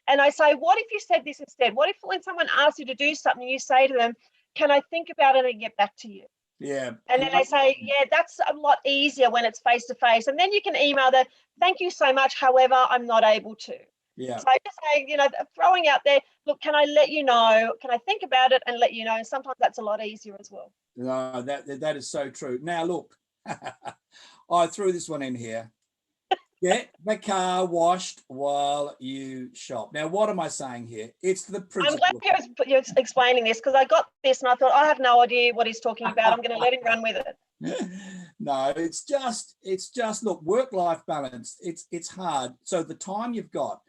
And I say, what if you said this instead? What if when someone asks you to do something, you say to them, can I think about it and get back to you? Yeah. And then they say, yeah, that's a lot easier when it's face to face. And then you can email them, thank you so much. However, I'm not able to. Yeah. So just saying, you know, throwing out there, look, can I let you know? Can I think about it and let you know? And sometimes that's a lot easier as well. No, that is so true. Now, look, I threw this one in here. Get the car washed while you shop. Now, what am I saying here? It's the principle. I'm glad you're explaining this, because I got this and I thought, I have no idea what he's talking about. I'm going to let him run with it. No, it's just look, work-life balance. It's hard. So the time you've got,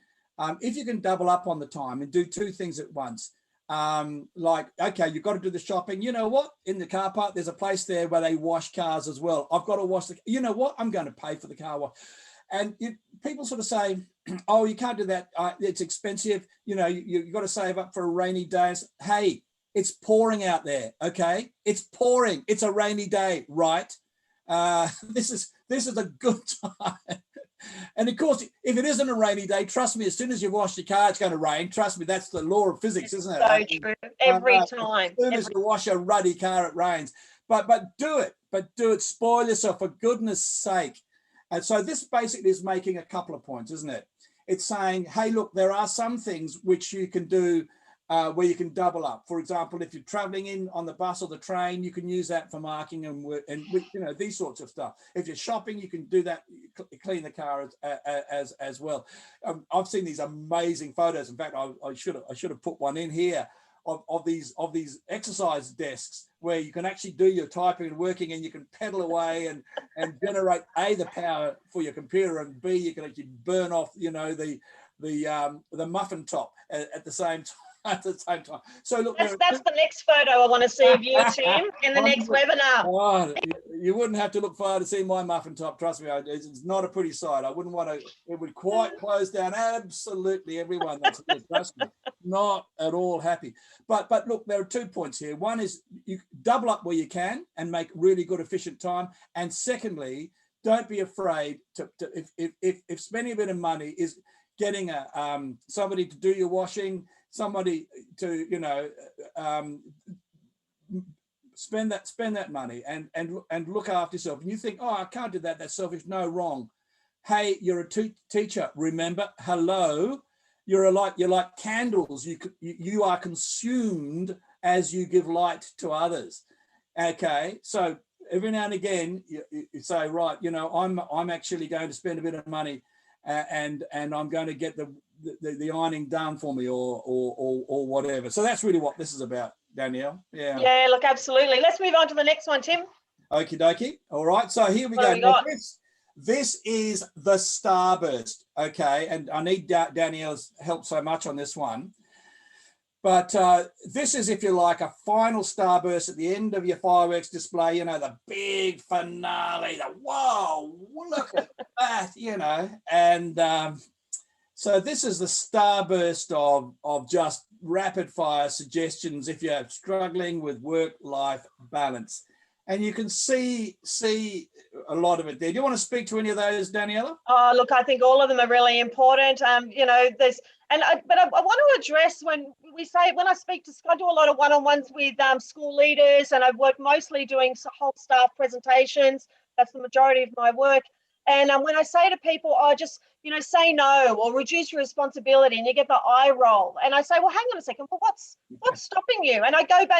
if you can double up on the time and do 2 things at once, like, okay, you've got to do the shopping. You know what? In the car park, there's a place there where they wash cars as well. I've got to wash you know what? I'm going to pay for the car wash. And people sort of say, oh, you can't do that. It's expensive. You know, you've got to save up for a rainy day. Hey, it's pouring out there. Okay. It's pouring. It's a rainy day, right? This is a good time. And of course, if it isn't a rainy day, trust me, as soon as you wash your car, it's going to rain. Trust me, that's the law of physics, isn't it? So true. Every time. As soon as you wash a ruddy car, it rains. But do it. But do it. Spoil yourself, for goodness sake. And so this basically is making a couple of points, isn't it? It's saying, hey, look, there are some things which you can do where you can double up. For example, if you're traveling in on the bus or the train, you can use that for marking and you know, these sorts of stuff. If you're shopping, you can do that, clean the car as well. I've seen these amazing photos. In fact, I should have put one in here of these exercise desks where you can actually do your typing and working, and you can pedal away and generate the power for your computer, and B, you can actually burn off, you know, the muffin top at the same at the same time. So look, that's the next photo I want to see of you, Tim, in the next webinar. Oh, you wouldn't have to look far to see my muffin top. Trust me, it's not a pretty sight. I wouldn't want to. It would quite close down absolutely everyone. That's it. Trust me, not at all happy. But look, there are 2 points here. One is you double up where you can and make really good, efficient time. And secondly, don't be afraid to if spending a bit of money is getting somebody to do your washing, somebody to spend that money and look after yourself. And you think, oh, I can't do that. That's selfish. No, wrong. Hey, you're a teacher. Remember, hello. You're like candles. You are consumed as you give light to others. Okay, so every now and again you say, right, I'm actually going to spend a bit of money and I'm going to get the ironing done for me or whatever. So that's really what this is about, Danielle. Yeah, look, absolutely. Let's move on to the next one, Tim. Okie dokie. All right, so here we go. Now, this is the starburst. Okay, and I need Danielle's help so much on this one. But this is, if you like, a final starburst at the end of your fireworks display, the big finale, whoa, look at that, and so this is the starburst of just rapid fire suggestions if you're struggling with work-life balance. And you can see a lot of it there. Do you want to speak to any of those, Daniela? Oh, look, I think all of them are really important. But I want to address when I speak to, I do a lot of one-on-ones with school leaders, and I've worked mostly doing whole staff presentations. That's the majority of my work. And when I say to people, just, say no or reduce your responsibility, and you get the eye roll. And I say, well, hang on a second, well, what's stopping you? And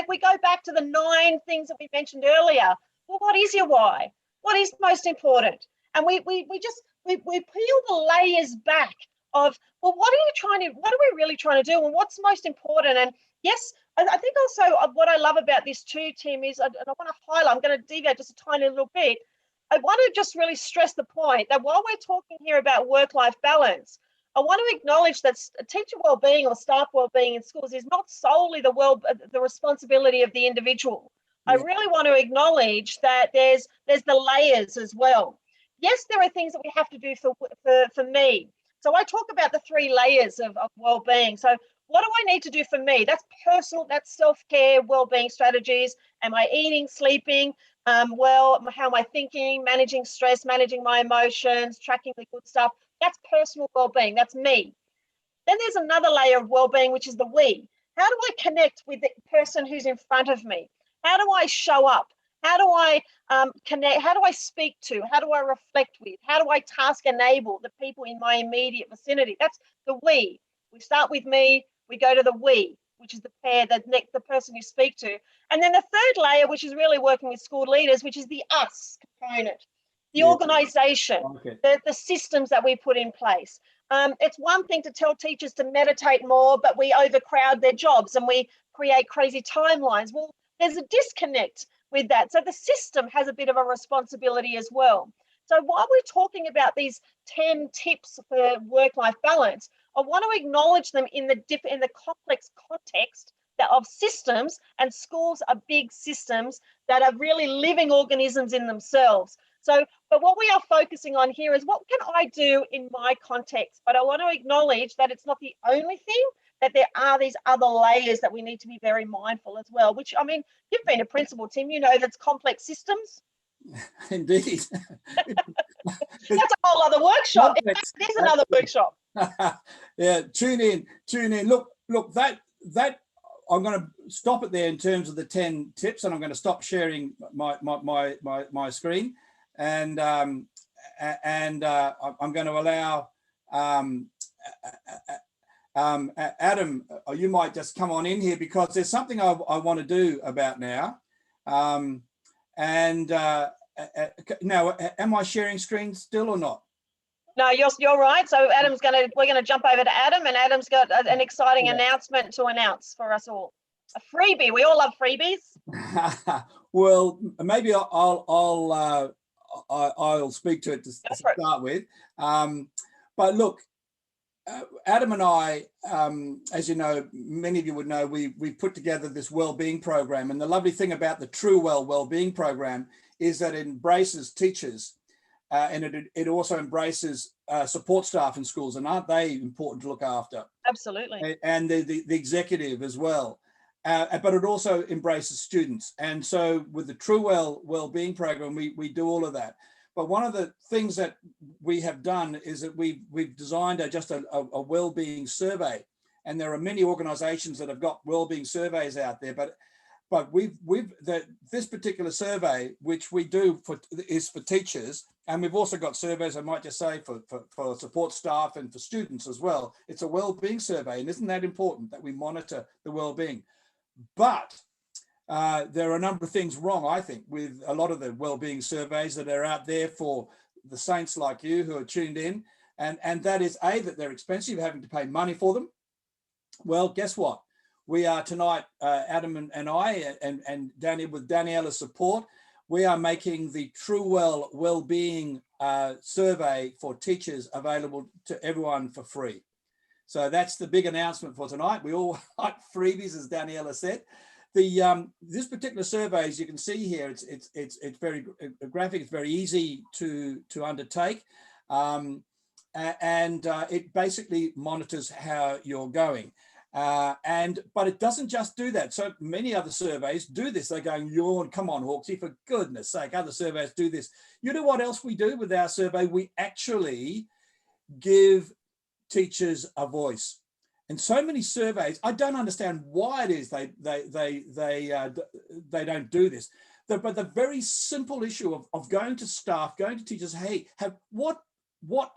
we go back to the 9 things that we mentioned earlier. Well, what is your why? What is most important? And we peel the layers back of, well, what are we really trying to do? And what's most important? And yes, I think also what I love about this too, Tim, is, and I want to highlight, I'm going to deviate just a tiny little bit. I want to just really stress the point that while we're talking here about work-life balance, I want to acknowledge that teacher wellbeing or staff wellbeing in schools is not solely the responsibility of the individual. Yeah. I really want to acknowledge that there's the layers as well. Yes, there are things that we have to do for me. So I talk about the 3 layers of wellbeing. So what do I need to do for me? That's personal, that's self-care, wellbeing strategies. Am I eating, sleeping? Well, how am I thinking, managing stress, managing my emotions, tracking the good stuff? That's personal well-being. That's me. Then there's another layer of well-being, which is the we. How do I connect with the person who's in front of me? How do I show up? How do I connect? How do I speak to? How do I reflect with? How do I task enable the people in my immediate vicinity? That's the we. We start with me, we go to the we, which is the pair, the person you speak to. And then the third layer, which is really working with school leaders, which is the us component, the organization, the systems that we put in place. It's one thing to tell teachers to meditate more, but we overcrowd their jobs and we create crazy timelines. Well, there's a disconnect with that. So the system has a bit of a responsibility as well. So while we're talking about these 10 tips for work-life balance, I want to acknowledge them in the complex context of systems, and schools are big systems that are really living organisms in themselves. So, but what we are focusing on here is what can I do in my context? But I want to acknowledge that it's not the only thing, that there are these other layers that we need to be very mindful as well, which, I mean, you've been a principal, Tim, that's complex systems. Indeed. That's a whole other workshop. There's another workshop. Yeah, tune in. Look, that I'm going to stop it there in terms of the 10 tips, and I'm going to stop sharing my screen, and I'm going to allow Adam, you might just come on in here, because there's something I want to do about now. Now, am I sharing screen still or not? No, you're right. So we're gonna jump over to Adam, and Adam's got an exciting announcement to announce for us all. A freebie. We all love freebies. Well, maybe I'll speak to it to start with. But look, Adam and I, as you know, many of you would know, we put together this wellbeing program. And the lovely thing about the Truwell Wellbeing program is that it embraces teachers and it also embraces support staff in schools. And aren't they important to look after? Absolutely. And the executive as well. But it also embraces students. And so with the Truwell Wellbeing program, we do all of that. But one of the things that we have done is that we've designed just a well-being survey, and there are many organisations that have got well-being surveys out there. But this particular survey, which we do is for teachers, and we've also got surveys, I might just say, for support staff and for students as well. It's a well-being survey, and isn't that important that we monitor the well-being? But there are a number of things wrong, I think, with a lot of the wellbeing surveys that are out there for the saints like you who are tuned in. And that is, A, that they're expensive, having to pay money for them. Well, guess what? We are tonight, Adam and I, and Danny, with Daniela's support, we are making the Truwell Wellbeing survey for teachers available to everyone for free. So that's the big announcement for tonight. We all like freebies, as Daniela said. This particular survey, as you can see here, it's very graphic. It's very easy to undertake, and it basically monitors how you're going. But it doesn't just do that. So many other surveys do this. They're going, yawn, come on, Hawksy, for goodness sake, other surveys do this. You know what else we do with our survey? We actually give teachers a voice. And so many surveys, I don't understand why it is they don't do this. But the very simple issue of going to staff, going to teachers, hey, what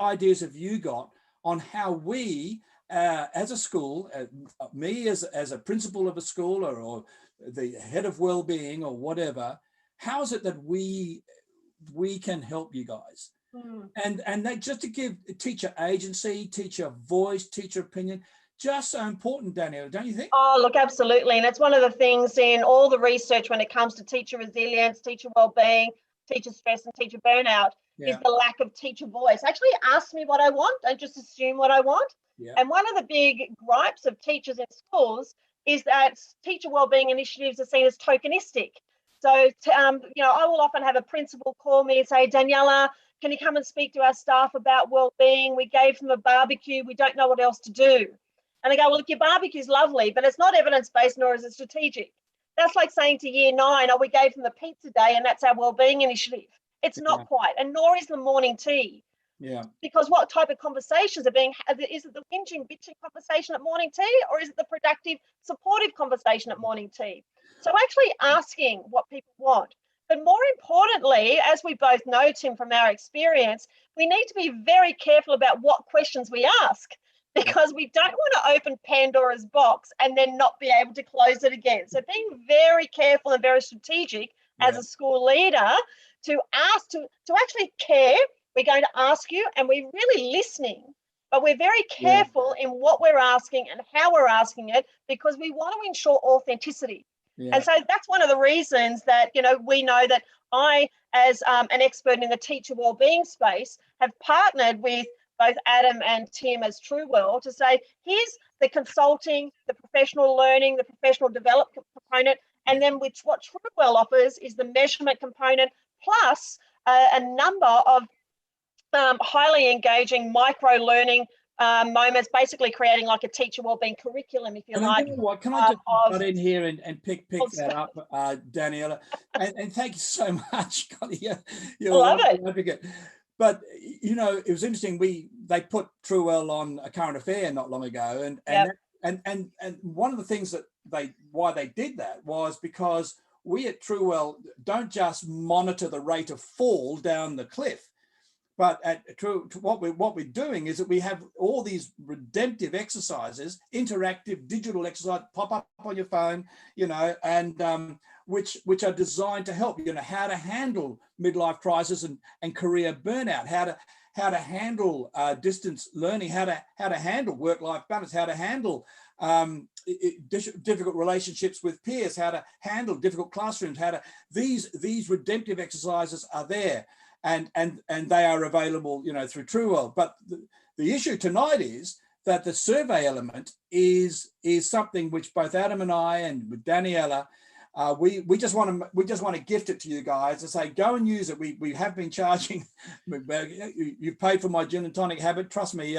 ideas have you got on how we, as a school, me as a principal of a school or the head of wellbeing or whatever, how is it that we can help you guys? And that just to give teacher agency, teacher voice, teacher opinion, just so important, Daniela, don't you think? Oh, look, absolutely. And it's one of the things in all the research when it comes to teacher resilience, teacher wellbeing, teacher stress and teacher burnout is the lack of teacher voice. Actually ask me what I want. Don't just assume what I want. And one of the big gripes of teachers in schools is that teacher wellbeing initiatives are seen as tokenistic. So, I will often have a principal call me and say, Daniela, can you come and speak to our staff about wellbeing? We gave them a barbecue. We don't know what else to do. And they go, well, look, your barbecue is lovely, but it's not evidence-based nor is it strategic. That's like saying to year 9, we gave them a pizza day and that's our wellbeing initiative. It's not quite, and nor is the morning tea. Because what type of conversations are being had? Is it the whinging, bitching conversation at morning tea, or is it the productive, supportive conversation at morning tea? So actually asking what people want. But more importantly, as we both know, Tim, from our experience, we need to be very careful about what questions we ask, because we don't want to open Pandora's box and then not be able to close it again. So being very careful and very strategic as a school leader to ask, to actually care. We're going to ask you and we're really listening, but we're very careful in what we're asking and how we're asking it, because we want to ensure authenticity. And so that's one of the reasons that, we know that I, as an expert in the teacher wellbeing space, have partnered with both Adam and Tim as Truwell to say, here's the consulting, the professional learning, the professional development component, and then what Truwell offers is the measurement component plus a number of highly engaging micro learning moments, basically creating like a teacher wellbeing curriculum, if you like. What can I just cut in here and pick that up, Daniela? And thank you so much. You're I love it. Advocate. But it was interesting. They put Truwell on a current affair not long ago, and one of the things that why they did that was because we at Truwell don't just monitor the rate of fall down the cliff. But what we're doing is that we have all these redemptive exercises, interactive digital exercise, pop up on your phone, and which are designed to help, how to handle midlife crisis and career burnout, how to handle distance learning, how to handle work-life balance, how to handle difficult relationships with peers, how to handle difficult classrooms, these redemptive exercises are there. And they are available, through Truwell. But the issue tonight is that the survey element is something which both Adam and I and with Daniela, we just want to gift it to you guys and say, go and use it. We have been charging. You've paid for my gin and tonic habit, trust me.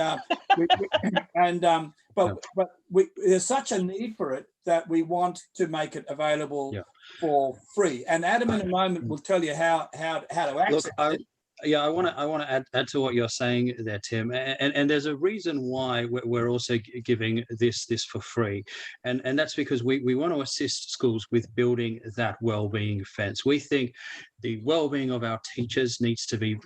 But there's such a need for it that we want to make it available for free. And Adam in a moment will tell you how to access it. Yeah, I want to add to what you're saying there, Tim, and there's a reason why we're also giving this for free, and that's because we want to assist schools with building that well-being fence. We think the well-being of our teachers needs to be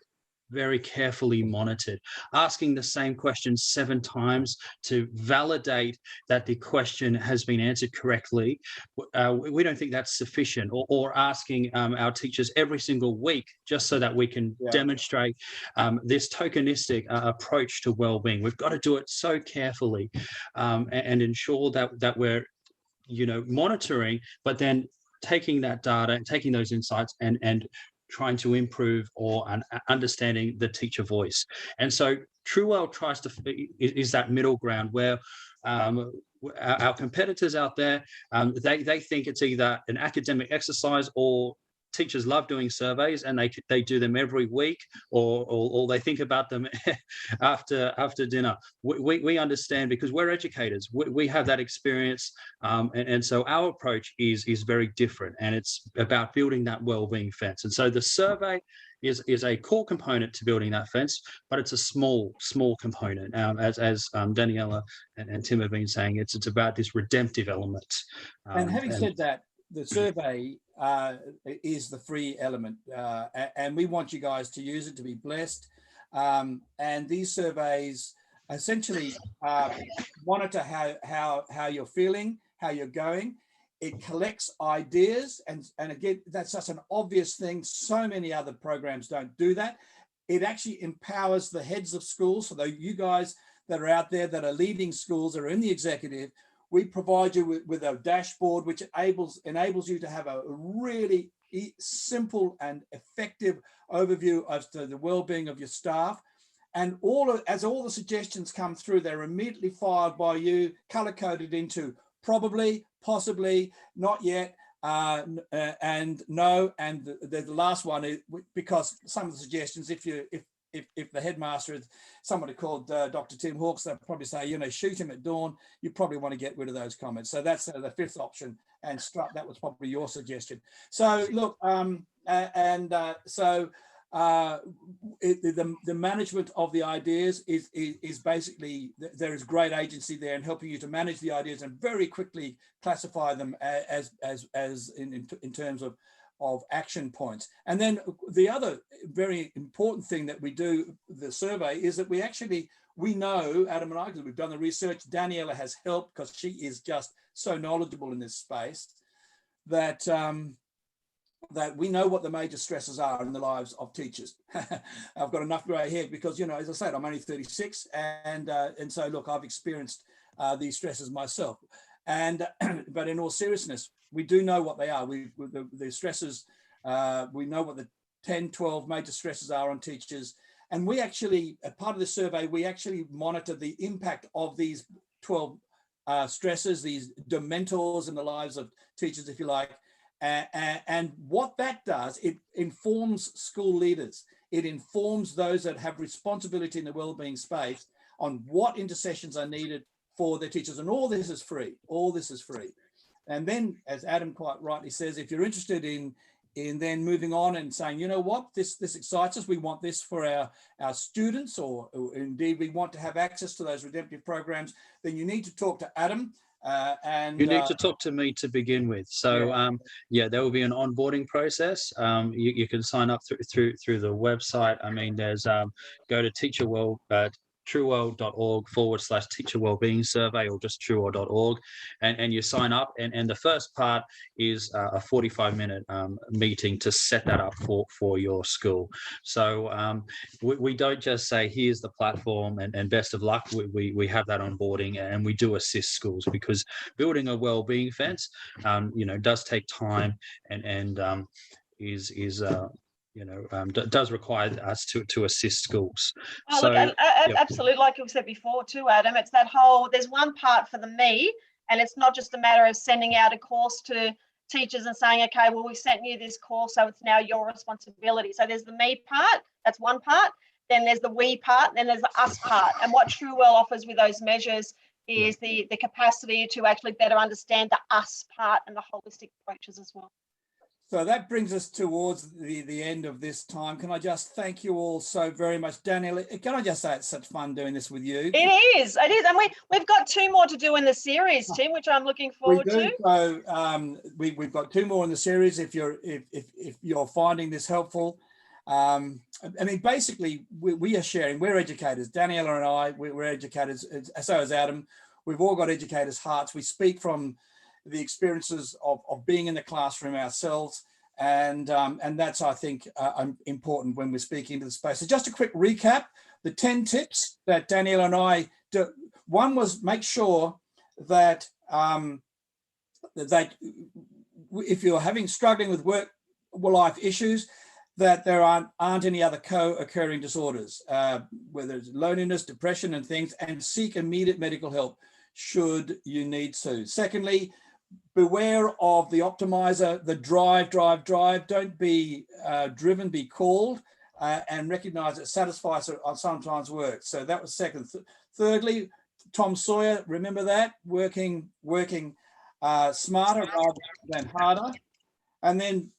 very carefully monitored, asking the same question 7 times to validate that the question has been answered correctly. We don't think that's sufficient, or asking our teachers every single week just so that we can demonstrate this tokenistic approach to well-being. We've got to do it so carefully and ensure that we're monitoring, but then taking that data, taking those insights and trying to improve or understanding the teacher voice. And so Truwell tries to is that middle ground where our competitors out there, they think it's either an academic exercise, or teachers love doing surveys and they do them every week, or they think about them after dinner. We understand, because we're educators. We have that experience, and so our approach is very different, and it's about building that well-being fence. And so the survey is a core component to building that fence, but it's a small component. As Daniela and Tim have been saying, it's about this redemptive element. And having said that, the survey is the free element, and we want you guys to use it, to be blessed. And these surveys essentially monitor how you're feeling, how you're going. It collects ideas, and again, that's such an obvious thing. So many other programs don't do that. It actually empowers the heads of schools. So you guys that are out there that are leading schools, or in the executive, we provide you with a dashboard which enables you to have a really simple and effective overview of the well-being of your staff. And as all the suggestions come through, they're immediately filed by you, color-coded into probably, possibly, not yet, and no. And the last one is, because some of the suggestions, if the headmaster is somebody called Dr. Tim Hawkes, they'll probably say, shoot him at dawn. You probably want to get rid of those comments. So that's the 5th option. And that was probably your suggestion. So look, the management of the ideas is basically, there is great agency there in helping you to manage the ideas and very quickly classify them as in terms of action points. And then the other very important thing that we do, the survey, is that we know, Adam and I, because we've done the research, Daniela has helped because she is just so knowledgeable in this space, that we know what the major stresses are in the lives of teachers. I've got enough grey hair because, as I said, I'm only 36, and so look, I've experienced these stresses myself. And but in all seriousness, we do know what they are. The stresses, we know what the 10, 12 major stresses are on teachers. And we actually, as part of the survey, we actually monitor the impact of these 12 stresses, these dementors in the lives of teachers, if you like. And what that does, it informs school leaders. It informs those that have responsibility in the wellbeing space on what intercessions are needed for their teachers. And all this is free. All this is free. And then, as Adam quite rightly says, if you're interested in then moving on and saying, you know what, this excites us, we want this for our students, or indeed we want to have access to those redemptive programs, then you need to talk to Adam. And you need to talk to me to begin with. So there will be an onboarding process. You can sign up through the website. I mean, there's go to Truwell.org/teacher wellbeing survey, or just truwell.org, and you sign up, and the first part is a 45-minute meeting to set that up for your school. So we don't just say, here's the platform and best of luck. We have that onboarding, and we do assist schools, because building a wellbeing fence does take time and is does require us to assist schools. Oh, So, look, absolutely, like you said before too, Adam, it's that whole, there's one part for the me, and it's not just a matter of sending out a course to teachers and saying, okay, well, we sent you this course, so it's now your responsibility. So there's the me part, that's one part. Then there's the we part, then there's the us part. And what Truwell offers with those measures is the capacity to actually better understand the us part and the holistic approaches as well. So that brings us towards the end of this time. Can I just thank you all so very much? Daniela, can I just say it's such fun doing this with you? It is. And we've got 2 more to do in the series, Tim, which I'm looking forward to. So we've got 2 more in the series if you're finding this helpful. I mean, basically, we are sharing, we're educators. Daniela and I, we're educators, so is Adam. We've all got educators' hearts. We speak from the experiences of being in the classroom ourselves. And that's, I think, important when we're speaking into the space. So just a quick recap, the 10 tips that Daniela and I do. One was make sure that, that if you're struggling with work life issues, that there aren't any other co-occurring disorders, whether it's loneliness, depression and things, and seek immediate medical help should you need to. Secondly, beware of the optimizer, the drive. Don't be driven, be called, and recognize that satisfies sometimes works. So that was second. Thirdly, Tom Sawyer, remember that, working smarter rather than harder. And then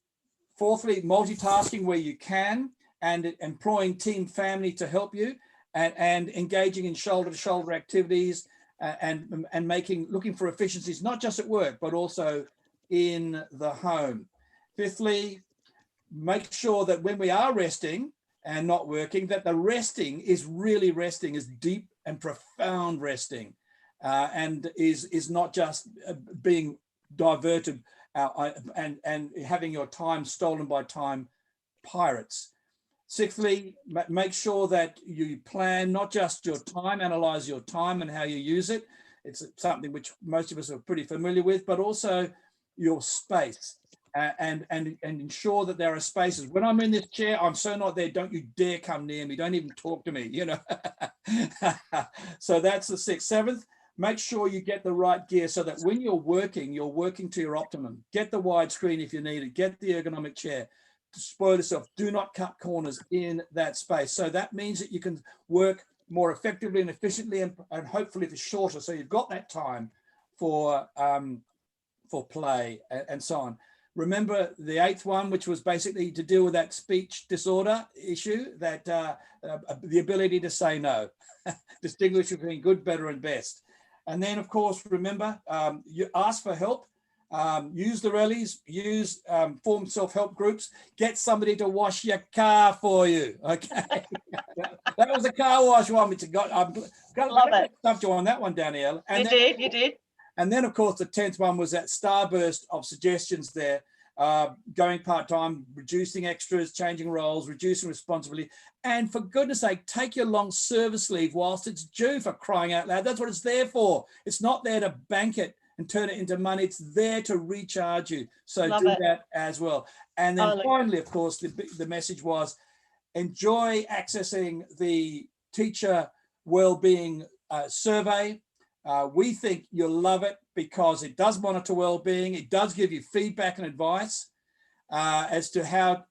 fourthly, multitasking where you can, and employing team family to help you, and engaging in shoulder-to-shoulder activities, and looking for efficiencies, not just at work, but also in the home. Fifthly, make sure that when we are resting and not working, that the resting is really resting, is deep and profound resting, and is not just being diverted and having your time stolen by time pirates. Sixthly, make sure that you plan not just your time, analyze your time and how you use it. It's something which most of us are pretty familiar with, but also your space, and ensure that there are spaces. When I'm in this chair, I'm so not there. Don't you dare come near me. Don't even talk to me, you know. So that's the sixth. Seventh, make sure you get the right gear so that when you're working to your optimum. Get the wide screen if you need it. Get the ergonomic chair. Spoil yourself. Do not cut corners in that space. So that means that you can work more effectively and efficiently, and hopefully for shorter. So you've got that time for play and so on. Remember the eighth one, which was basically to deal with that speech disorder issue, that the ability to say no, distinguish between good, better, and best. And then, of course, remember, you ask for help. Use the rallies, form self-help groups, get somebody to wash your car for you. Okay. That was a car wash one, which I've got stuff you on that one, Danielle. And you did. And then, of course, the 10th one was that starburst of suggestions there, going part-time, reducing extras, changing roles, reducing responsibility. And for goodness sake, take your long service leave whilst it's due, for crying out loud. That's what it's there for. It's not there to bank it and turn it into money. It's there to recharge you. So do that as well. And then finally, of course, the message was enjoy accessing the Teacher Wellbeing survey. We think you'll love it because it does monitor well-being. It does give you feedback and advice as to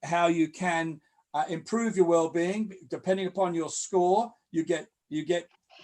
how you can improve your well-being. Depending upon your score, you get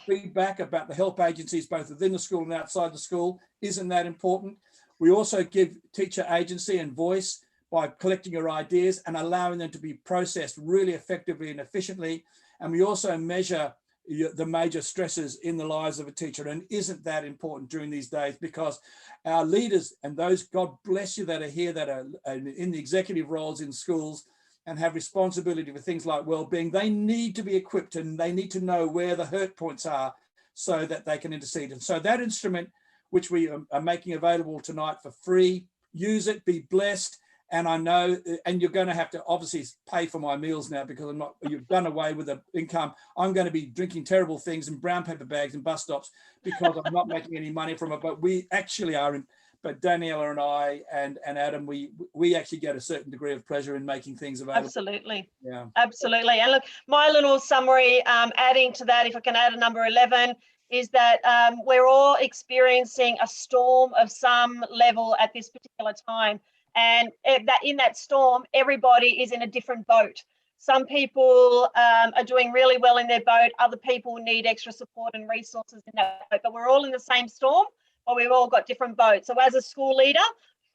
feedback about the help agencies both within the school and outside the school. Isn't that important? We also give teacher agency and voice by collecting your ideas and allowing them to be processed really effectively and efficiently. And we also measure the major stresses in the lives of a teacher. And isn't that important during these days? Because our leaders and those, God bless you, that are here, that are in the executive roles in schools and have responsibility for things like well-being, they need to be equipped and they need to know where the hurt points are so that they can intercede. And so that instrument, which we are making available tonight for free, use it, be blessed. And I know, and you're going to have to obviously pay for my meals now because you've done away with the income. I'm going to be drinking terrible things in brown paper bags and bus stops because I'm not making any money from it. But we actually are but Daniela and I and Adam, we actually get a certain degree of pleasure in making things available. Absolutely. Yeah. Absolutely. And look, my little summary, adding to that, if I can add a number 11, is that we're all experiencing a storm of some level at this particular time. And that in that storm, everybody is in a different boat. Some people are doing really well in their boat. Other people need extra support and resources in that boat. But we're all in the same storm, but we've all got different boats. So as a school leader,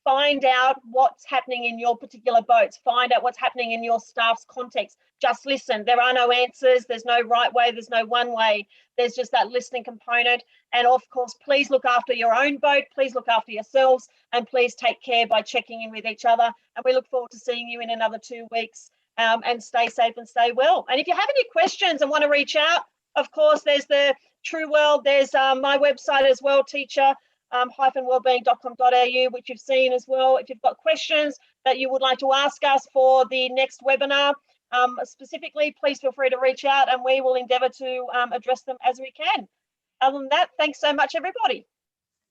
find out what's happening in your particular boats. Find out what's happening in your staff's context. Just listen. There are no answers. There's no right way. There's no one way. There's just that listening component. And of course, please look after your own boat. Please look after yourselves. And please take care by checking in with each other. And we look forward to seeing you in another 2 weeks. And stay safe and stay well. And if you have any questions and want to reach out, of course, there's the Truwell. There's my website as well, Teacher wellbeing.com.au, which you've seen as well. If you've got questions that you would like to ask us for the next webinar, specifically, please feel free to reach out and we will endeavour to address them as we can. Other than that, thanks so much, everybody.